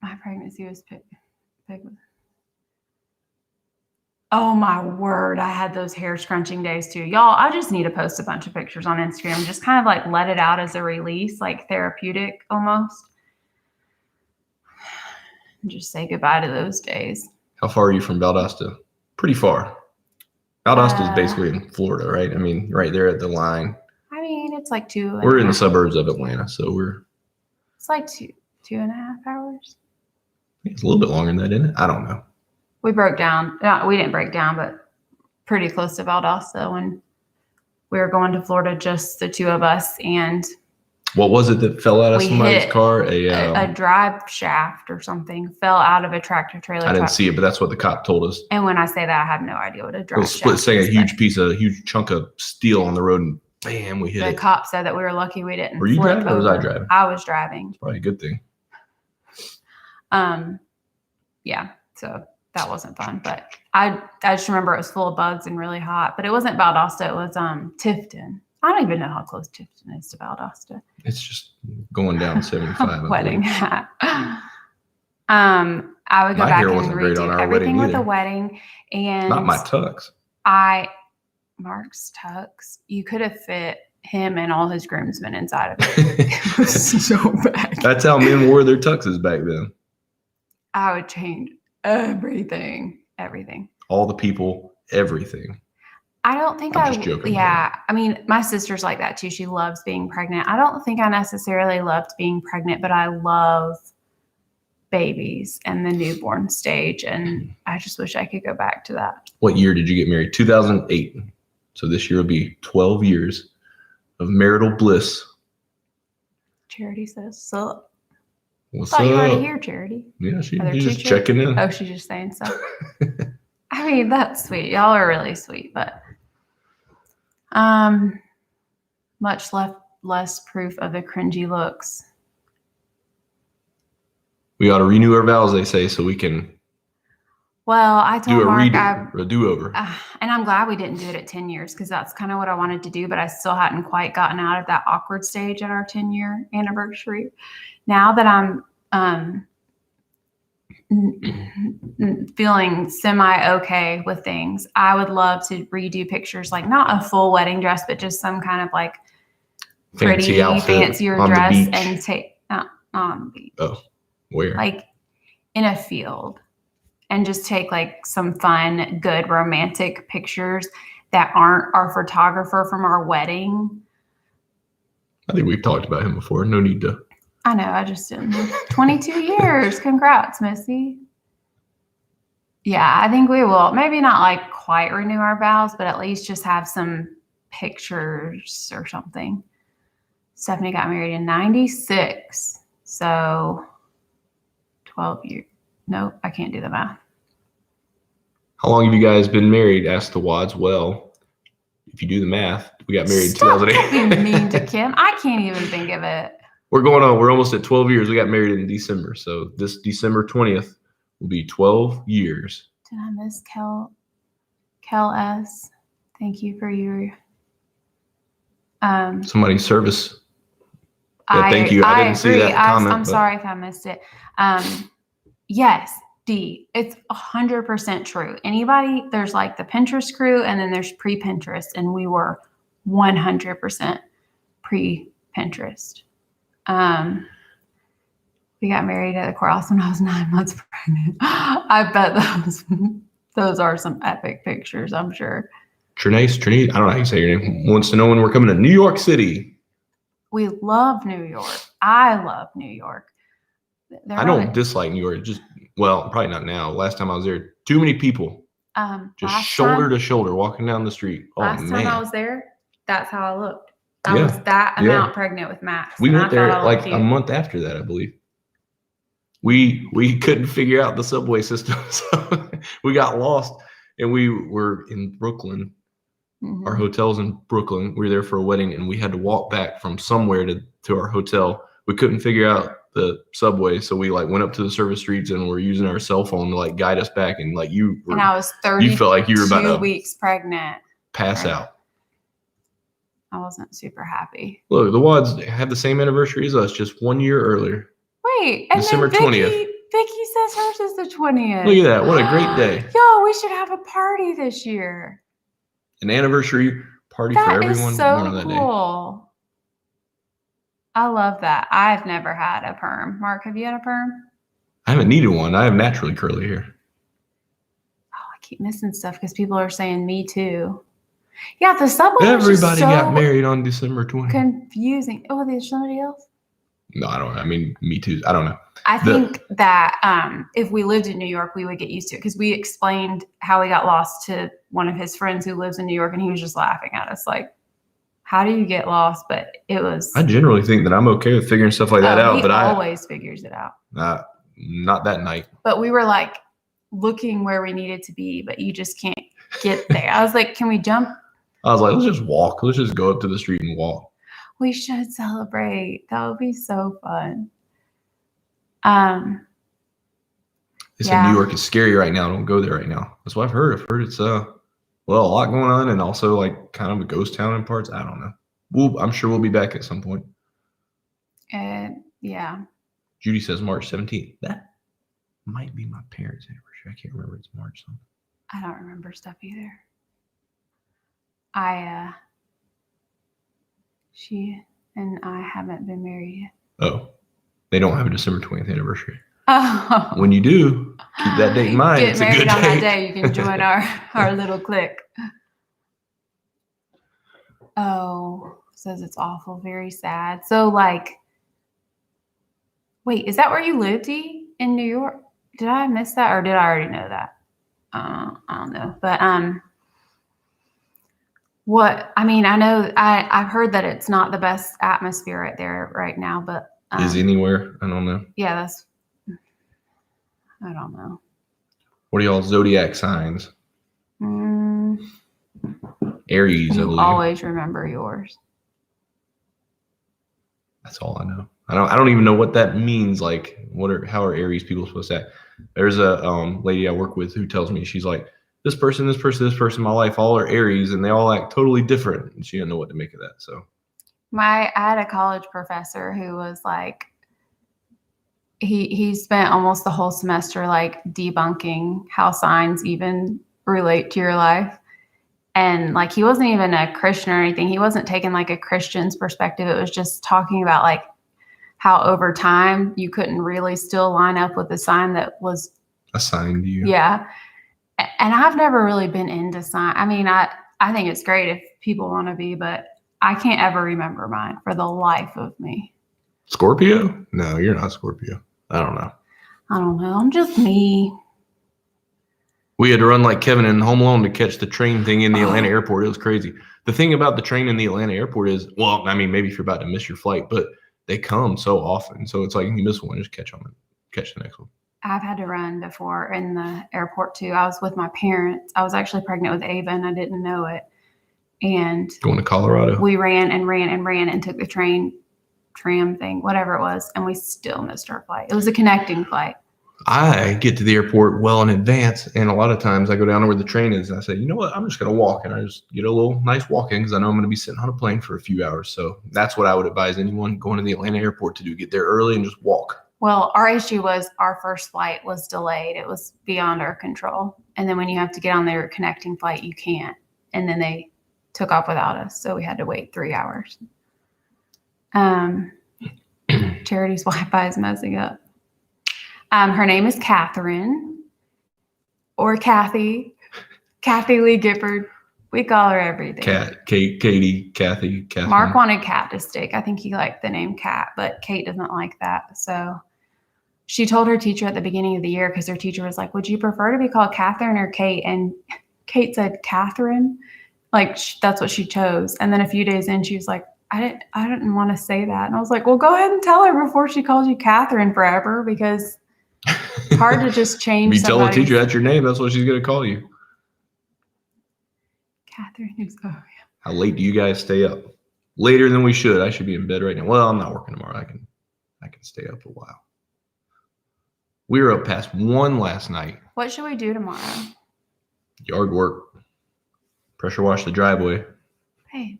My pregnancy was big. Oh my word. I had those hair scrunching days too. Y'all, I just need to post a bunch of pictures on Instagram. Just kind of like let it out as a release, like therapeutic almost. And just say goodbye to those days. How far are you from Valdosta? Pretty far. Valdosta is basically in Florida, right? I mean, right there at the line. I mean, it's like 2. We're in the suburbs of Atlanta, so it's like 2.5 hours. It's a little bit longer than that, isn't it? I don't know. We broke down. We didn't break down, but pretty close to Valdosta when we were going to Florida, just the two of us. And what was it that fell out of somebody's car? A drive shaft or something fell out of a tractor trailer. I didn't see it, but that's what the cop told us. And when I say that, I have no idea what a drive shaft is. Split second, a huge chunk of steel on the road, and bam, we hit it. The cop said that we were lucky we didn't. Were you driving or was I driving? I was driving. It's probably a good thing. Yeah, so that wasn't fun, but I just remember it was full of bugs and really hot, but it wasn't Valdosta, it was Tifton. I don't even know how close Tifton is to Valdosta. It's just going down 75. Wedding hat. I would go back and redo everything with the wedding, and not my tux. Mark's tux. You could have fit him and all his groomsmen inside of it. It was so bad. That's how men wore their tuxes back then. I would change everything. All the people, everything. I don't think I'm just joking. Yeah. I mean, my sister's like that too. She loves being pregnant. I don't think I necessarily loved being pregnant, but I love babies and the newborn stage. And I just wish I could go back to that. What year did you get married? 2008. So this year will be 12 years of marital bliss. Charity says, so. What's I thought up? you already here, Charity. Yeah, she's just checking in. Oh, she's just saying so. I mean, that's sweet. Y'all are really sweet, but much less proof of the cringy looks. We ought to renew our vows, they say, so we can. Well, I told Mark a do-over. And I'm glad we didn't do it at 10 years because that's kind of what I wanted to do, but I still hadn't quite gotten out of that awkward stage at our 10-year anniversary. Now that I'm feeling semi-okay with things, I would love to redo pictures, like not a full wedding dress, but just some kind of like pretty, fancier dress and take, not on the beach. Oh, where? Like in a field. And just take like some fun, good romantic pictures that aren't our photographer from our wedding. I think we've talked about him before. No need to. I know. I just didn't. 22 years. Congrats, Missy. Yeah, I think we will. Maybe not like quite renew our vows, but at least just have some pictures or something. Stephanie got married in 96. So 12 years. Nope, I can't do the math. How long have you guys been married? Asked the Wads. Well, if you do the math, we got married in 2008. Stop being mean to Kim. I can't even think of it. We're almost at 12 years. We got married in December. So this December 20th will be 12 years. Did I miss Kel S? Thank you for your somebody's service. Yeah, thank you. I didn't see that comment. I'm sorry if I missed it. Yes, D. It's 100% true. Anybody, there's like the Pinterest crew, and then there's pre-Pinterest, and we were 100% pre-Pinterest. We got married at the courthouse when I was 9 months pregnant. I bet those are some epic pictures, I'm sure. Trinace, I don't know how you say your name, wants to know when we're coming to New York City. We love New York. I love New York. I don't dislike New York. Probably not now. Last time I was there, too many people. Just shoulder to shoulder walking down the street. Last time I was there, that's how I looked. I was that amount pregnant with Max. We went there like a month after that, I believe. We couldn't figure out the subway system, so we got lost, and we were in Brooklyn. Mm-hmm. Our hotel's in Brooklyn. We were there for a wedding, and we had to walk back from somewhere to our hotel. We couldn't figure out the subway, so we like went up to the service streets and we're using our cell phone to like guide us back. And like you were, and I was 32 you felt like you were about 2 weeks pregnant, pass out. I wasn't super happy. Look, the Wads had the same anniversary as us, just 1 year earlier. Wait, and December 20th. Vicky says hers is the 20th. Look at that! What a great day! Yo, we should have a party this year. An anniversary party for everyone. That is so cool. I love that. I've never had a perm. Mark, have you had a perm? I haven't needed one. I have naturally curly hair. Oh, I keep missing stuff because people are saying me too. Yeah, the subway. Everybody got married on December 20th. Confusing. Oh, there's somebody else? No, I don't know. I mean, me too. I don't know. I think that if we lived in New York, we would get used to it because we explained how we got lost to one of his friends who lives in New York, and he was just laughing at us like, how do you get lost? But it was. I generally think that I'm okay with figuring stuff like that out. But I always figures it out. Not that night. But we were like looking where we needed to be, but you just can't get there. I was like, can we jump? I was like, let's just walk. Let's just go up to the street and walk. We should celebrate. That would be so fun. They say New York is scary right now. Don't go there right now. That's what I've heard. I've heard it's a lot going on, and also like kind of a ghost town in parts. I don't know. I'm sure we'll be back at some point. Yeah. Judy says March 17th. That might be my parents' anniversary. I can't remember. It's March something. I don't remember stuff either. She and I haven't been married yet. Oh, they don't have a December 20th anniversary. Oh. When you do, keep that date in mind. Get married on that day. You can join our little clique. Oh, says it's awful, very sad. So like, wait, is that where you lived, Dee, in New York? Did I miss that, or did I already know that? I don't know, but I know I've heard that it's not the best atmosphere right there right now, but is anywhere? I don't know. Yeah, I don't know. What are y'all zodiac signs? Aries, I believe. Always remember yours. That's all I know. I don't even know what that means. Like, how are Aries people supposed to act? There's a lady I work with who tells me, she's like, this person in my life, all are Aries, and they all act totally different. And she didn't know what to make of that. So I had a college professor who was like, he spent almost the whole semester like debunking how signs even relate to your life. And like, he wasn't even a Christian or anything. He wasn't taking like a Christian's perspective. It was just talking about like how over time you couldn't really still line up with the sign that was assigned to you. Yeah. And I've never really been into sign. I mean, I think it's great if people want to be, but I can't ever remember mine for the life of me. Scorpio? No, you're not Scorpio. I don't know. I'm just me. We had to run like Kevin in Home Alone to catch the train thing in the Atlanta airport. It was crazy. The thing about the train in the Atlanta airport is, well, I mean, maybe if you're about to miss your flight, but they come so often. So it's like, if you miss one, just catch the next one. I've had to run before in the airport too. I was with my parents. I was actually pregnant with Ava and I didn't know it. And going to Colorado. We ran and took the train tram thing, whatever it was, and we still missed our flight. It was a connecting flight. I get to the airport well in advance, and a lot of times I go down to where the train is, and I say, you know what, I'm just going to walk, and I just get a little nice walk in because I know I'm going to be sitting on a plane for a few hours. So that's what I would advise anyone going to the Atlanta airport to do: get there early and just walk. Well, our issue was our first flight was delayed. It was beyond our control. And then when you have to get on their connecting flight, you can't. And then they took off without us. So we had to wait 3 hours. Charity's Wi-Fi is messing up. Her name is Catherine or Kathy Lee Gifford. We call her everything. Katie, Kathy, Catherine. Mark wanted Kat to stick. I think he liked the name Kat, but Kate doesn't like that. So she told her teacher at the beginning of the year, because her teacher was like, would you prefer to be called Catherine or Kate? And Kate said Catherine. Like, that's what she chose. And then a few days in, she was like, I didn't want to say that. And I was like, well, go ahead and tell her before she calls you Catherine forever, because it's hard to just change. You tell the teacher that's your name, that's what she's going to call you. Catherine is, oh yeah. How late do you guys stay up? Later than we should. I should be in bed right now. Well, I'm not working tomorrow. I can stay up a while. We were up past 1 last night. What should we do tomorrow? Yard work. Pressure wash the driveway. Hey,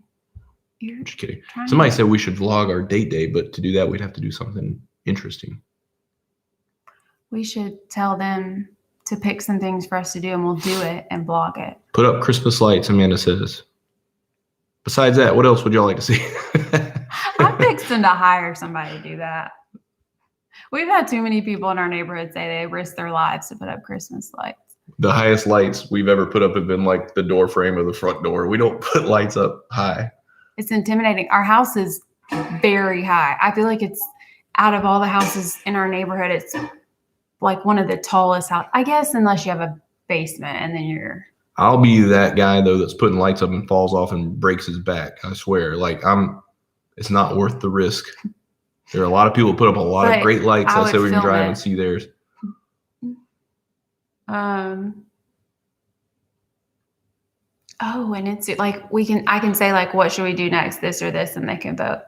you're just kidding. Somebody said we should vlog our date day, but to do that, we'd have to do something interesting. We should tell them to pick some things for us to do, and we'll do it and vlog it. Put up Christmas lights, Amanda says. Besides that, what else would y'all like to see? I'm fixing to hire somebody to do that. We've had too many people in our neighborhood say they risk their lives to put up Christmas lights. The highest lights we've ever put up have been like the door frame of the front door. We don't put lights up high. It's intimidating. Our house is very high. I feel like it's out of all the houses in our neighborhood, it's like one of the tallest house, I guess, unless you have a basement, and then you're. I'll be that guy though that's putting lights up and falls off and breaks his back. I swear, it's not worth the risk. There are a lot of people who put up a lot of great lights. I say we can drive and see theirs. Oh, and it's like I can say like, what should we do next, this or this, and they can vote.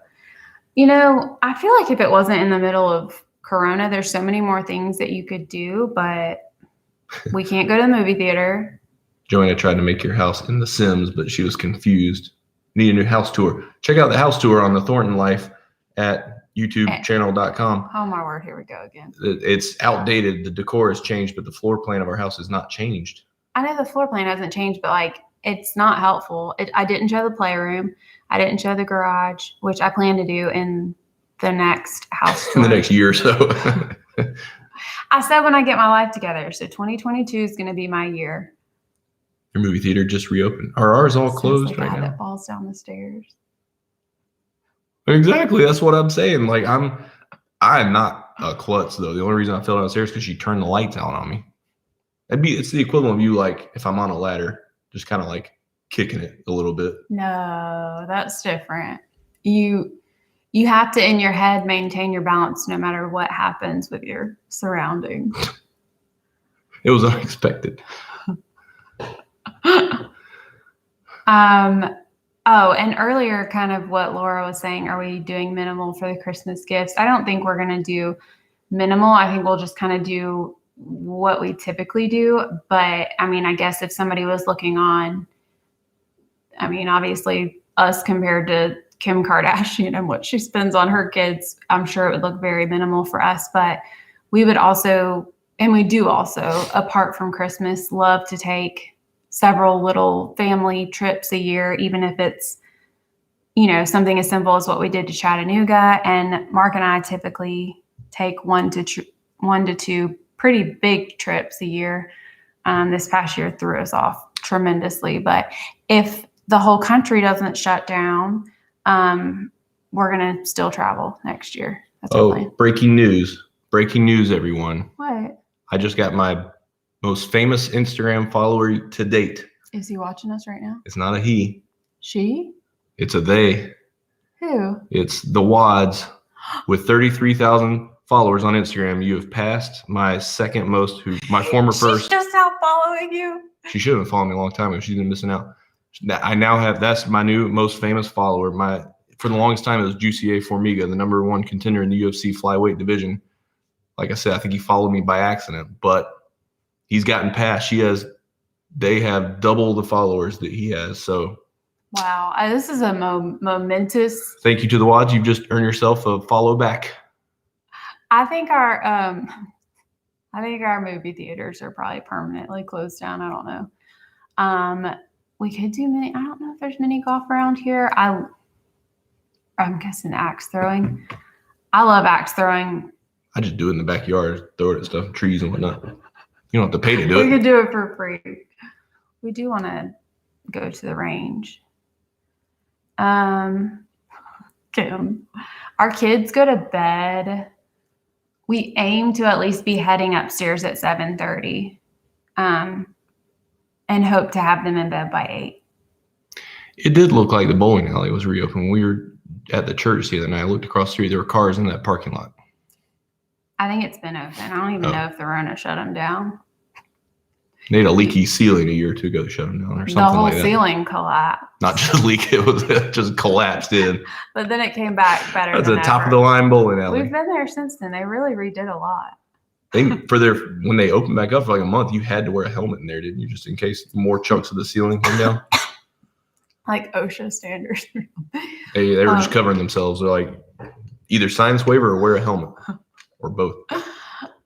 You know, I feel like if it wasn't in the middle of Corona, there's so many more things that you could do, but we can't go to the movie theater. Joanna tried to make your house in The Sims, but she was confused. Need a new house tour. Check out the house tour on the Thornton Life at youtubechannel.com. Oh my word, here we go again. It's outdated. The decor has changed, but the floor plan of our house has not changed. I know the floor plan hasn't changed, but like, it's not helpful. I didn't show the playroom. I didn't show the garage, which I plan to do in the next house tour. In the next year or so. I said when I get my life together. So 2022 is going to be my year. Your movie theater just reopened. Are ours all closed right now? That falls down the stairs. Exactly. That's what I'm saying. Like I'm not a klutz though. The only reason I fell downstairs because she turned the lights out on me. It's the equivalent of you like if I'm on a ladder, just kind of like kicking it a little bit. No, that's different. You have to in your head maintain your balance no matter what happens with your surroundings. It was unexpected. Oh, and earlier, kind of what Laura was saying, are we doing minimal for the Christmas gifts? I don't think we're going to do minimal. I think we'll just kind of do what we typically do. But I mean, I guess if somebody was looking on, I mean, obviously us compared to Kim Kardashian and what she spends on her kids, I'm sure it would look very minimal for us. But we would also, and we do also, apart from Christmas, love to take several little family trips a year, even if it's, you know, something as simple as what we did to Chattanooga. And Mark and I typically take one to two pretty big trips a year. This past year threw us off tremendously. But if the whole country doesn't shut down, we're going to still travel next year. That's our plan. Breaking news. Breaking news, everyone. What? I just got my most famous Instagram follower to date. Is he watching us right now? It's not a he. She? It's a they. Who? It's the Wads with 33,000 followers on Instagram. You have passed my second most, my former first. She's just now following you. She should have followed me a long time ago. She's been missing out. I now have, that's my new most famous follower. My for the longest time, it was Juicy A. Formiga, the #1 contender in the UFC flyweight division. Like I said, I think he followed me by accident, but he's gotten past. They have double the followers that he has. So, wow, this is a momentous. Thank you to the WODs. You've just earned yourself a follow back. I think our movie theaters are probably permanently closed down. I don't know. We could do mini. I don't know if there's mini golf around here. I'm guessing axe throwing. I love axe throwing. I just do it in the backyard, throw it at stuff, trees and whatnot. You don't have to pay to do it. We could do it for free. We do want to go to the range. Kim, our kids go to bed. We aim to at least be heading upstairs at 7:30, and hope to have them in bed by 8. It did look like the bowling alley was reopened. When we were at the church the other night, I looked across the street. There were cars in that parking lot. I think it's been open. I don't even know if the Rona shut them down. They had a leaky ceiling a year or two ago to shut them down or something like that. The whole ceiling collapsed. Not just leak, it was just collapsed in. But then it came back better. That's a top of the line bowling alley. We've been there since then. They really redid a lot. When they opened back up for like a month, you had to wear a helmet in there, didn't you? Just in case more chunks of the ceiling came down. Like OSHA standards. They were just covering themselves. They're like, either sign this waiver or wear a helmet. Or both.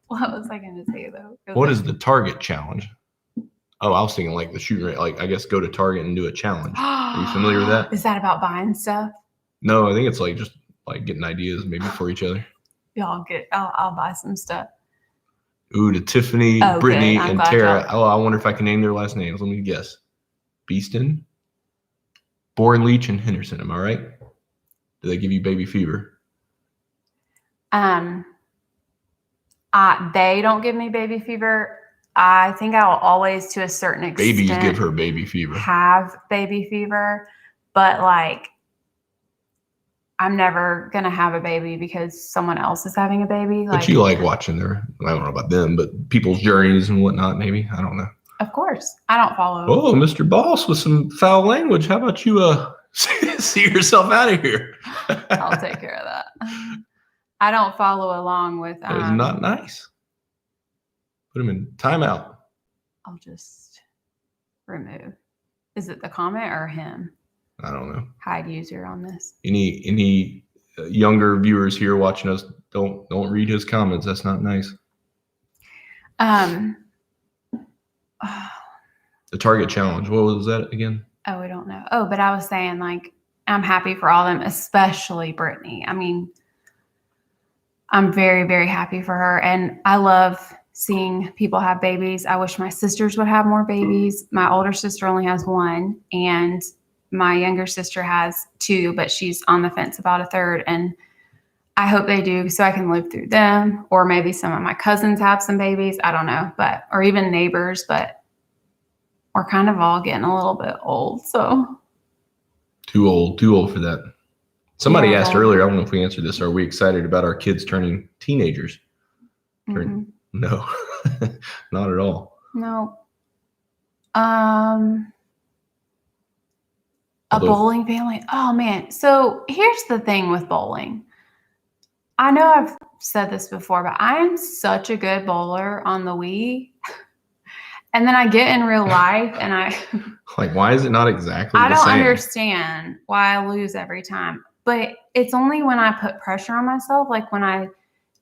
What was I going to say, though? What is the Target challenge? Oh, I was thinking like the shooting range. Like, I guess go to Target and do a challenge. Are you familiar with that? Is that about buying stuff? No, I think it's like just like getting ideas maybe for each other. Y'all I'll buy some stuff. Ooh, to Tiffany, Brittany, and Tara. Oh, I wonder if I can name their last names. Let me guess. Beeston, Bourne Leach, and Henderson. Am I right? Do they give you baby fever? They don't give me baby fever. I think I'll always, to a certain extent, babies give her baby fever. Have baby fever, but like, I'm never gonna have a baby because someone else is having a baby. But you like watching their, I don't know about them, but people's journeys and whatnot. Maybe, I don't know. Of course, I don't follow. Oh, Mr. Boss with some foul language. How about you see yourself out of here? I'll take care of that. I don't follow along with. That is not nice. Put him in timeout. I'll just remove. Is it the comment or him? I don't know. Hide user on this. Any younger viewers here watching us, don't read his comments. That's not nice. The Target challenge. What was that again? Oh, we don't know. Oh, but I was saying, like, I'm happy for all of them, especially Brittany. I mean, I'm very, very happy for her. And I love seeing people have babies. I wish my sisters would have more babies. My older sister only has 1, and my younger sister has 2, but she's on the fence about a 3rd. And I hope they do so I can live through them. Or maybe some of my cousins have some babies. I don't know, or even neighbors, but we're kind of all getting a little bit old. So too old for that. Somebody asked earlier, I don't know if we answered this. Are we excited about our kids turning teenagers? Mm-hmm. No, not at all. No. Bowling family. Oh man. So here's the thing with bowling. I know I've said this before, but I am such a good bowler on the Wii. And then I get in real life and like, why is it not exactly the same? I don't understand why I lose every time. But it's only when I put pressure on myself, like when I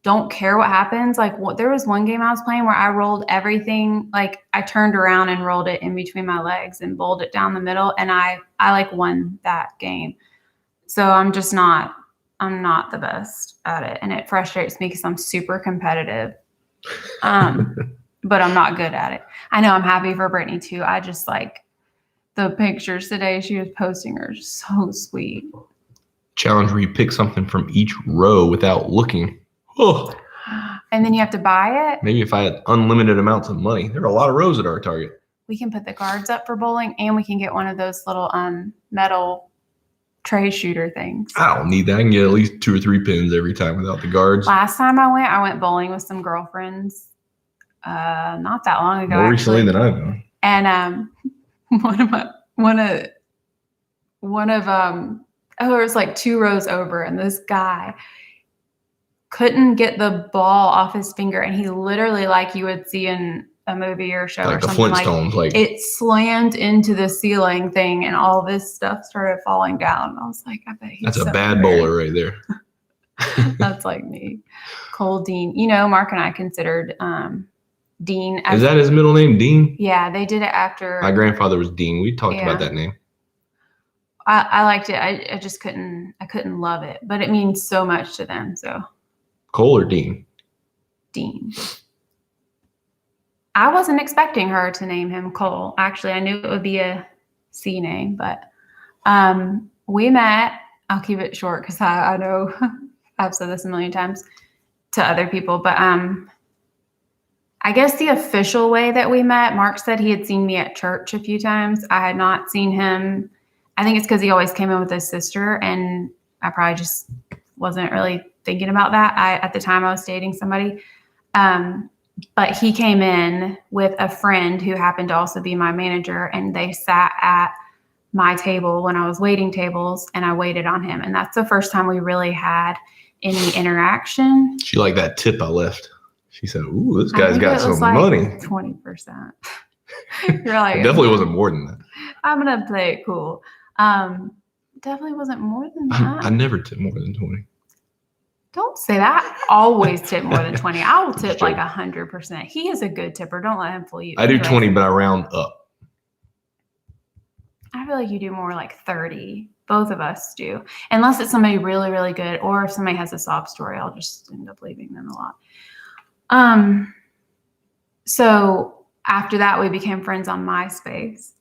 don't care what happens. Like there was one game I was playing where I rolled everything. Like I turned around and rolled it in between my legs and bowled it down the middle. And I like won that game. So I'm not the best at it. And it frustrates me because I'm super competitive. But I'm not good at it. I know I'm happy for Brittany too. I just like the pictures today she was posting are so sweet. Challenge where you pick something from each row without looking. Oh. And then you have to buy it. Maybe if I had unlimited amounts of money. There are a lot of rows at our Target. We can put the cards up for bowling, and we can get one of those little metal tray shooter things. I don't need that. I can get at least 2 or 3 pins every time without the guards. Last time I went bowling with some girlfriends. Not that long ago. More recently than I've known. And one of Oh, it was like 2 rows over, and this guy couldn't get the ball off his finger, and he literally, like you would see in a movie or show like or something, the Flintstones, like it slammed into the ceiling thing, and all this stuff started falling down. I was like, I bet he's that's a bad bowler right there. That's like me. Cole Dean. You know, Mark and I considered Dean. Is that his middle name, Dean? Yeah, they did it after. My grandfather was Dean. We talked about that name. I liked it. I just couldn't love it, but it means so much to them. So Cole or Dean? Dean. I wasn't expecting her to name him Cole. Actually, I knew it would be a C name, but we met. I'll keep it short because I know I've said this a million times to other people, but I guess the official way that we met, Mark said he had seen me at church a few times. I had not seen him. I think it's because he always came in with his sister, and I probably just wasn't really thinking about that. At the time I was dating somebody. But he came in with a friend who happened to also be my manager, and they sat at my table when I was waiting tables, and I waited on him. And that's the first time we really had any interaction. She liked that tip I left. She said, "Ooh, this guy's got some money." 20%. You're like, it definitely wasn't more than that. I'm going to play it cool. Definitely wasn't more than that. I never tip more than 20. Don't say that. I always tip more than 20. I will tip like 100%. He is a good tipper. Don't let him fool you. I do 20, but I round up. I feel like you do more like 30. Both of us do. Unless it's somebody really, really good, or if somebody has a sob story, I'll just end up leaving them a lot. So after that, we became friends on MySpace.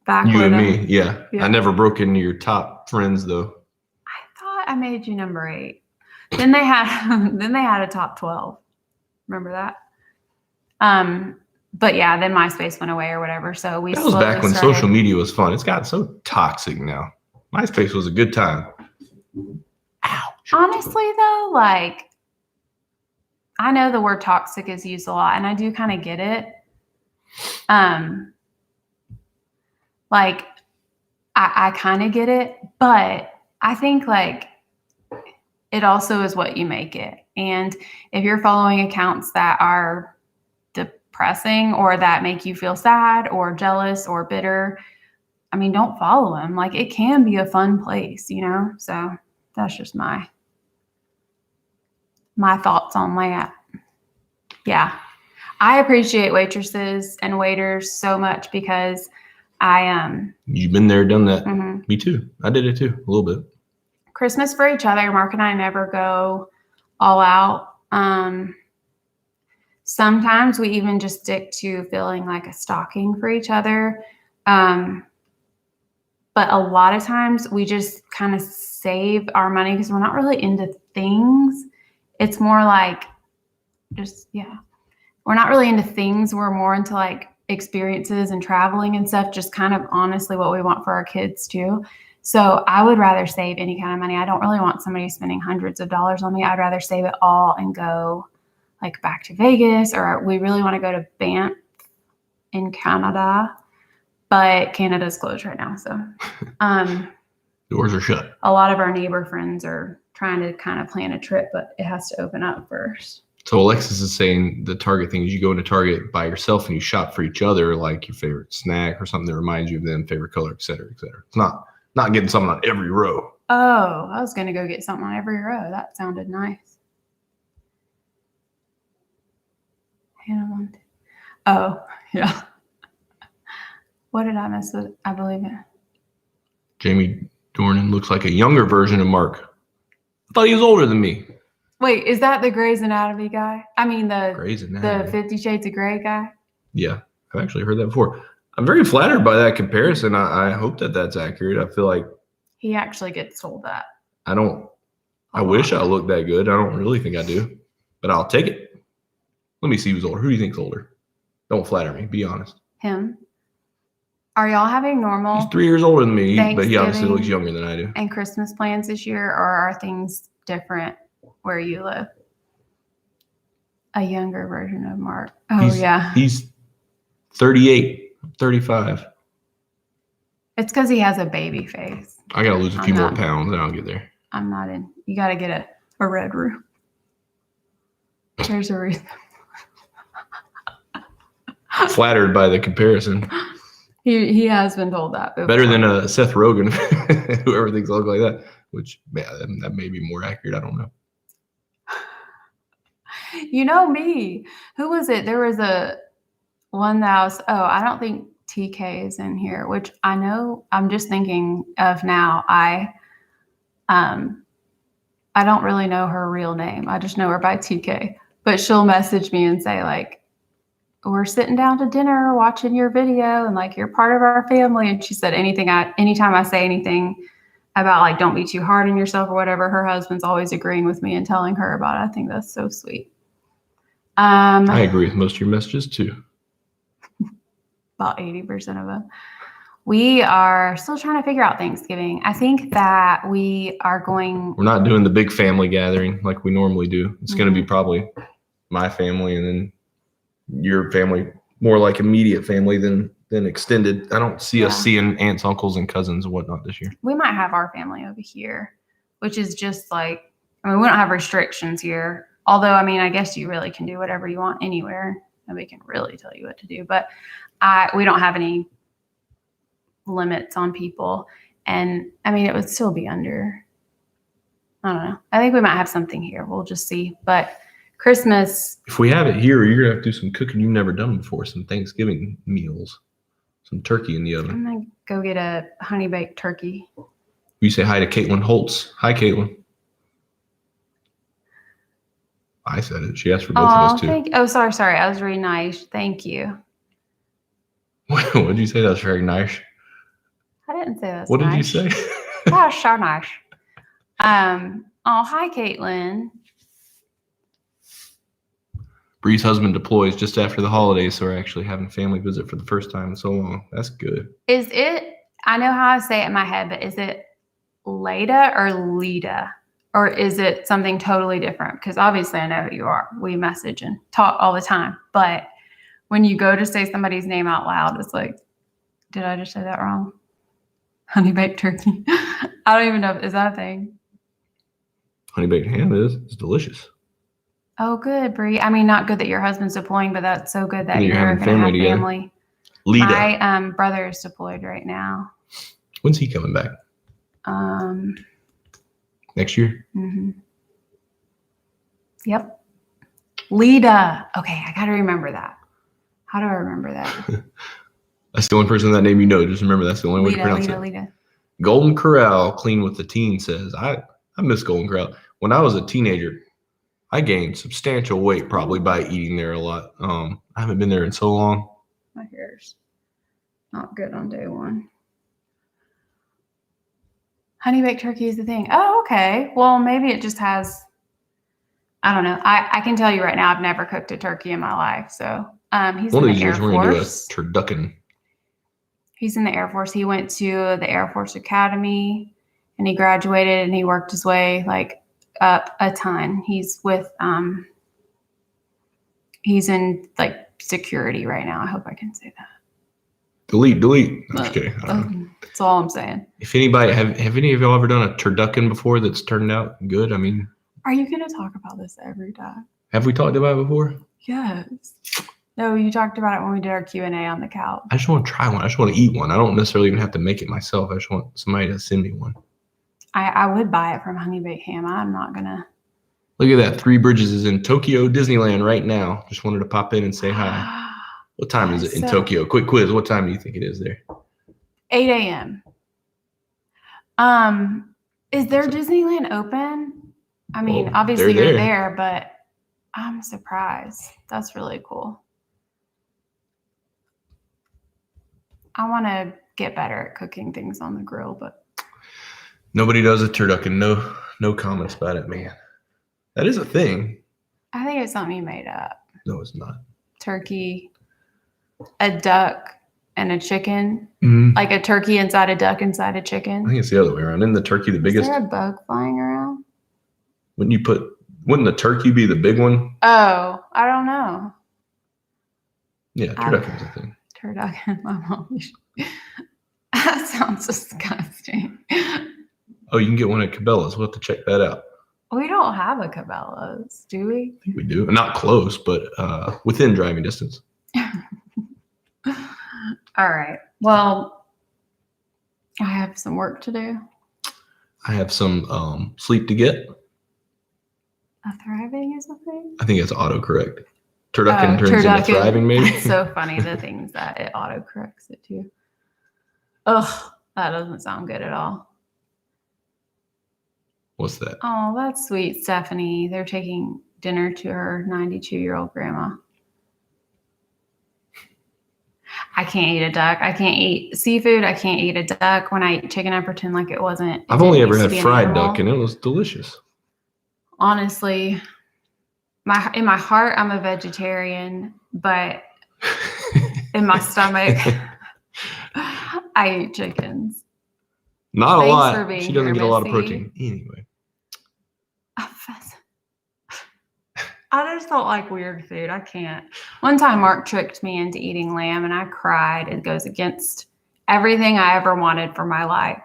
Back you and me, yeah. I never broke into your top friends though. I made you number 8. Then they had a top 12. Remember that? But yeah, then MySpace went away or whatever. So that was back when social media was fun. It's gotten so toxic now. MySpace was a good time. Ouch. Honestly though, like I know the word toxic is used a lot, and I do kind of get it. Like I kind of get it, but I think like it also is what you make it. And if you're following accounts that are depressing or that make you feel sad or jealous or bitter, I mean, don't follow them. Like it can be a fun place, you know? So that's just my thoughts on that. Yeah. I appreciate waitresses and waiters so much because You've been there, done that. Mm-hmm. Me too. I did it too, a little bit. Christmas for each other. Mark and I never go all out. Sometimes we even just stick to feeling like a stocking for each other. But a lot of times we just kind of save our money because we're not really into things. It's more like we're not really into things. We're more into like experiences and traveling and stuff, just kind of honestly what we want for our kids too. So I would rather save any kind of money. I don't really want somebody spending hundreds of dollars on me. I'd rather save it all and go like back to Vegas, or we really want to go to Banff in Canada, but Canada's closed right now. So doors are shut. A lot of our neighbor friends are trying to kind of plan a trip, but it has to open up first. So Alexis is saying the Target thing is you go into Target by yourself and you shop for each other, like your favorite snack or something that reminds you of them, favorite color, et cetera, et cetera. It's not getting something on every row. Oh, I was going to go get something on every row. That sounded nice. Oh, yeah. What did I miss with? I believe it. Jamie Dornan looks like a younger version of Mark. I thought he was older than me. Wait, is that the Grey's Anatomy guy? I mean, the 50 Shades of Grey guy? Yeah, I've actually heard that before. I'm very flattered by that comparison. I hope that that's accurate. I feel like he actually gets told that. I wish I looked that good. I don't really think I do, but I'll take it. Let me see who's older. Who do you think's older? Don't flatter me. Be honest. Him. Are y'all having normal? He's 3 years older than me, but he obviously looks younger than I do. And Christmas plans this year, or are things different where you live? A younger version of Mark. Oh, yeah. He's 38, 35. It's because he has a baby face. I gotta lose a few more pounds, and I'll get there. I'm not in. You gotta get a red room. There's a reason. Flattered by the comparison. He has been told that before. Better than Seth Rogen, whoever thinks I look like that. Which, yeah, that may be more accurate. I don't know. You know me. Who was it? There was one that was. Oh, I don't think TK is in here. Which I know. I'm just thinking of now. I don't really know her real name. I just know her by TK. But she'll message me and say like, we're sitting down to dinner watching your video and like you're part of our family. And she said anytime I say anything about like don't be too hard on yourself or whatever, her husband's always agreeing with me and telling her about it. I think that's so sweet. I agree with most of your messages too. About 80% of them. We are still trying to figure out Thanksgiving. I think that we're not doing the big family gathering like we normally do. It's going to be probably my family and then your family, more like immediate family than extended. I don't see us seeing aunts, uncles, and cousins and whatnot this year. We might have our family over here, which is just like, we don't have restrictions here. Although, I guess you really can do whatever you want anywhere. Nobody can really tell you what to do. But we don't have any limits on people. And, it would still be under, I don't know. I think we might have something here. We'll just see. But Christmas. If we have it here, you're going to have to do some cooking you've never done before, some Thanksgiving meals, some turkey in the oven. I'm going to go get a honey baked turkey. You say hi to Caitlin Holtz. Hi, Caitlin. I said it. She asked for both of us too. Sorry. I was very nice. Thank you. What did you say? That's very nice. I didn't say that. What did you say? That's so nice. Hi, Caitlin. Bree's husband deploys just after the holidays, so we're actually having family visit for the first time in so long. That's good. Is it, I know how I say it in my head, but is it Leda or Leda? Or is it something totally different? Because obviously I know who you are. We message and talk all the time. But when you go to say somebody's name out loud, it's like, did I just say that wrong? Honey baked turkey. I don't even know. Is that a thing? Honey baked ham is. It's delicious. Oh, good, Bree. Not good that your husband's deploying, but that's so good that you're going to have family. Leda. My brother is deployed right now. When's he coming back? Next year? Mm-hmm. Yep. Leda. Okay, I got to remember that. How do I remember that? That's the only person that name you know. Just remember that's the only way to pronounce it. Leda. Golden Corral, clean with the teen, says, I miss Golden Corral. When I was a teenager, I gained substantial weight probably by eating there a lot. I haven't been there in so long. My hair's not good on day one. Honey baked turkey is the thing. Oh, okay. Well, maybe it just has, I don't know. I can tell you right now, I've never cooked a turkey in my life. So he's in the Air Force. We're going to do a turducken. He's in the Air Force. He went to the Air Force Academy and he graduated and he worked his way up a ton. He's with he's in security right now. I hope I can say that. Delete. I'm just kidding. I don't know. That's all I'm saying. If anybody have any of y'all ever done a turducken before that's turned out good? Are you going to talk about this every time? Have we talked about it before? Yes. No, you talked about it when we did our Q&A on the couch. I just want to try one. I just want to eat one. I don't necessarily even have to make it myself. I just want somebody to send me one. I would buy it from Honey Baked Ham. I'm not going to. Look at that. Three Bridges is in Tokyo Disneyland right now. Just wanted to pop in and say hi. What time is it in Tokyo? Quick quiz. What time do you think it is there? 8 a.m. Is their Disneyland open? Obviously you're there, but I'm surprised. That's really cool. I want to get better at cooking things on the grill, but nobody does a turducken. No comments about it, man. That is a thing. I think it's something you made up. No, it's not. Turkey, a duck, and a chicken. Mm-hmm. Like a turkey inside a duck inside a chicken. I think it's the other way around. Isn't the turkey the biggest? Is there a bug flying around? Wouldn't the turkey be the big one? Oh, I don't know. Yeah, turducken's a thing. Turducken, my mom. sounds disgusting. Oh, you can get one at Cabela's. We'll have to check that out. We don't have a Cabela's, do we? I think we do. Not close, but within driving distance. All right. Well, I have some work to do. I have some sleep to get. A thriving is a thing? I think it's autocorrect. Turducken turns into thriving, maybe. It's so funny, the things that it autocorrects it to. Ugh, that doesn't sound good at all. What's that? Oh, that's sweet, Stephanie. They're taking dinner to her 92-year-old grandma. I can't eat a duck. I can't eat seafood. I can't eat a duck. When I eat chicken, I pretend like it wasn't. I've only ever had fried duck, and it was delicious. Honestly, in my heart, I'm a vegetarian, but in my stomach, I eat chickens. Not a lot. She doesn't get a lot of protein. Anyway. I just don't like weird food. I can't. One time Mark tricked me into eating lamb and I cried. It goes against everything I ever wanted for my life.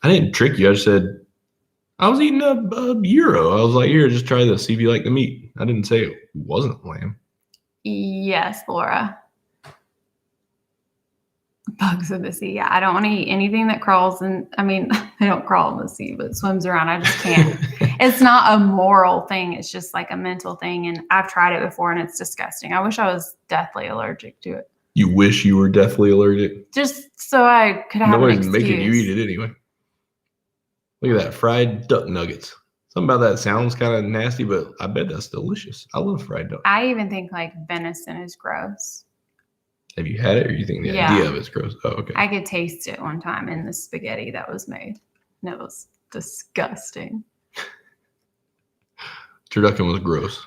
I didn't trick you. I just said, I was eating a gyro. I was like, here, just try this. See if you like the meat. I didn't say it wasn't lamb. Yes, Laura. Bugs in the sea. Yeah, I don't want to eat anything that crawls in. I mean, they don't crawl in the sea, but swims around. I just can't. It's not a moral thing. It's just like a mental thing. And I've tried it before and it's disgusting. I wish I was deathly allergic to it. You wish you were deathly allergic? Just so I could have an excuse. Nobody's making you eat it anyway. Look at that. Fried duck nuggets. Something about that sounds kind of nasty, but I bet that's delicious. I love fried duck. I even think like venison is gross. Have you had it, or you think the idea of it's gross? Oh, okay. I could taste it one time in the spaghetti that was made, and it was disgusting. Turducken was gross.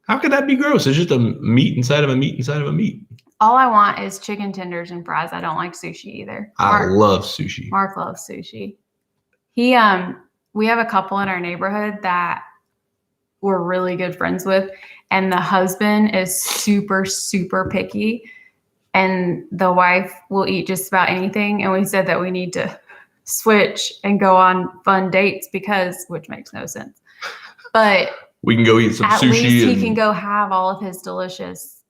How could that be gross? It's just a meat inside of a meat inside of a meat. All I want is chicken tenders and fries. I don't like sushi either. I love sushi. Mark loves sushi. We have a couple in our neighborhood that we're really good friends with, and the husband is super, super picky. And the wife will eat just about anything. And we said that we need to switch and go on fun dates which makes no sense. But we can go eat some sushi. At least he can go have all of his delicious,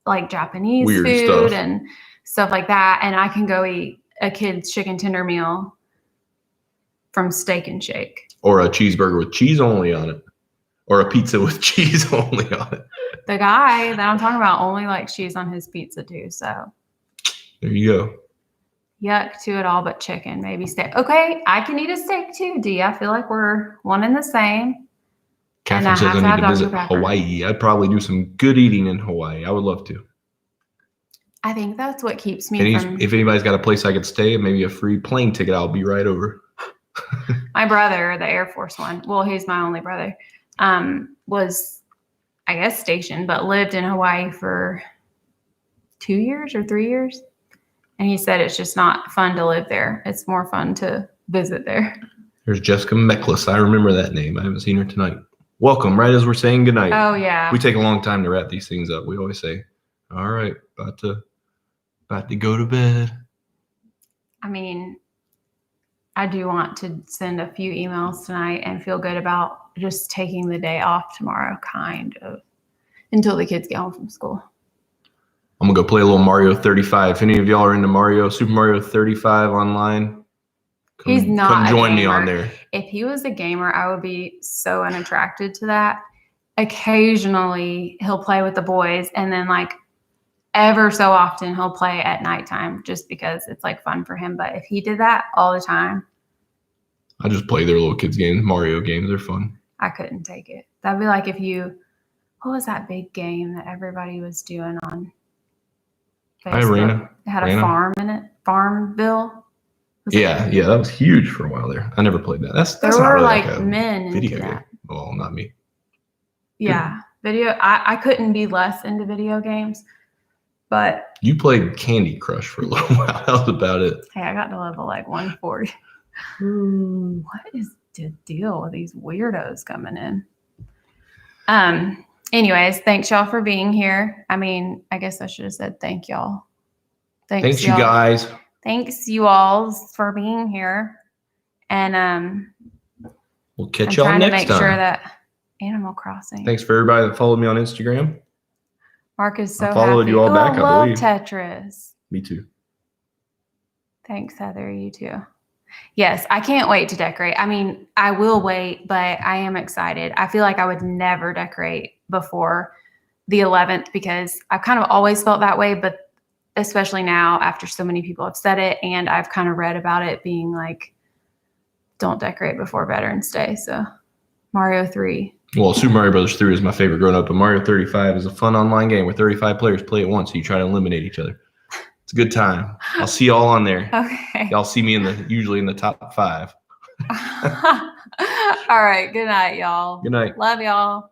like Japanese food stuff. And stuff like that. And I can go eat a kid's chicken tender meal from Steak and Shake. Or a cheeseburger with cheese only on it. Or a pizza with cheese only on it. The guy that I'm talking about only likes cheese on his pizza too. So there you go. Yuck to it all but chicken, maybe steak. Okay, I can eat a steak too, D. I feel like we're one and the same. Catherine says I need to visit Hawaii. I'd probably do some good eating in Hawaii. I would love to. I think that's what keeps me from... If anybody's got a place I could stay and maybe a free plane ticket, I'll be right over. My brother, the Air Force one, well, he's my only brother, was, I guess, stationed, but lived in Hawaii for 2 years or 3 years. And he said it's just not fun to live there. It's more fun to visit there. There's Jessica Meckless. I remember that name. I haven't seen her tonight. Welcome, right as we're saying goodnight. Oh, yeah. We take a long time to wrap these things up. We always say, all right, about to go to bed. I mean, I do want to send a few emails tonight and feel good about just taking the day off tomorrow, kind of, until the kids get home from school. I'm going to go play a little Mario 35. If any of y'all are into Super Mario 35 online, he's not come join me on there. If he was a gamer, I would be so unattracted to that. Occasionally, he'll play with the boys, and then like ever so often, he'll play at nighttime just because it's like fun for him. But if he did that all the time, I just play their little kids games, Mario games. They're fun. I couldn't take it. That'd be like if what was that big game that everybody was doing on Facebook? Arena. It had a farm in it. Farmville. Yeah, that was huge for a while there. I never played that. That's there not were really like a men video into game. that. Well, not me. Yeah, video. I couldn't be less into video games, but you played Candy Crush for a little while. That was about it. Hey, I got to level like 140. What is the deal with these weirdos coming in? Anyways, thanks y'all for being here. I mean, I guess I should have said thank y'all. Thanks you guys. Thanks you all for being here. And we'll catch I'm y'all trying to next make time. sure that Animal Crossing. Thanks for everybody that followed me on Instagram. Mark is so I followed happy. you all back, I I love believe. Tetris. Me too. Thanks, Heather. You too. Yes, I can't wait to decorate. I mean, I will wait, but I am excited. I feel like I would never decorate before the 11th because I've kind of always felt that way, but especially now after so many people have said it and I've kind of read about it being like, don't decorate before Veterans Day. So Mario 3. Well, Super Mario Brothers 3 is my favorite growing up, but Mario 35 is a fun online game where 35 players play at once, so you try to eliminate each other. It's a good time. I'll see y'all on there. Okay. Y'all see me usually in the top 5. All right. Good night, y'all. Good night. Love y'all.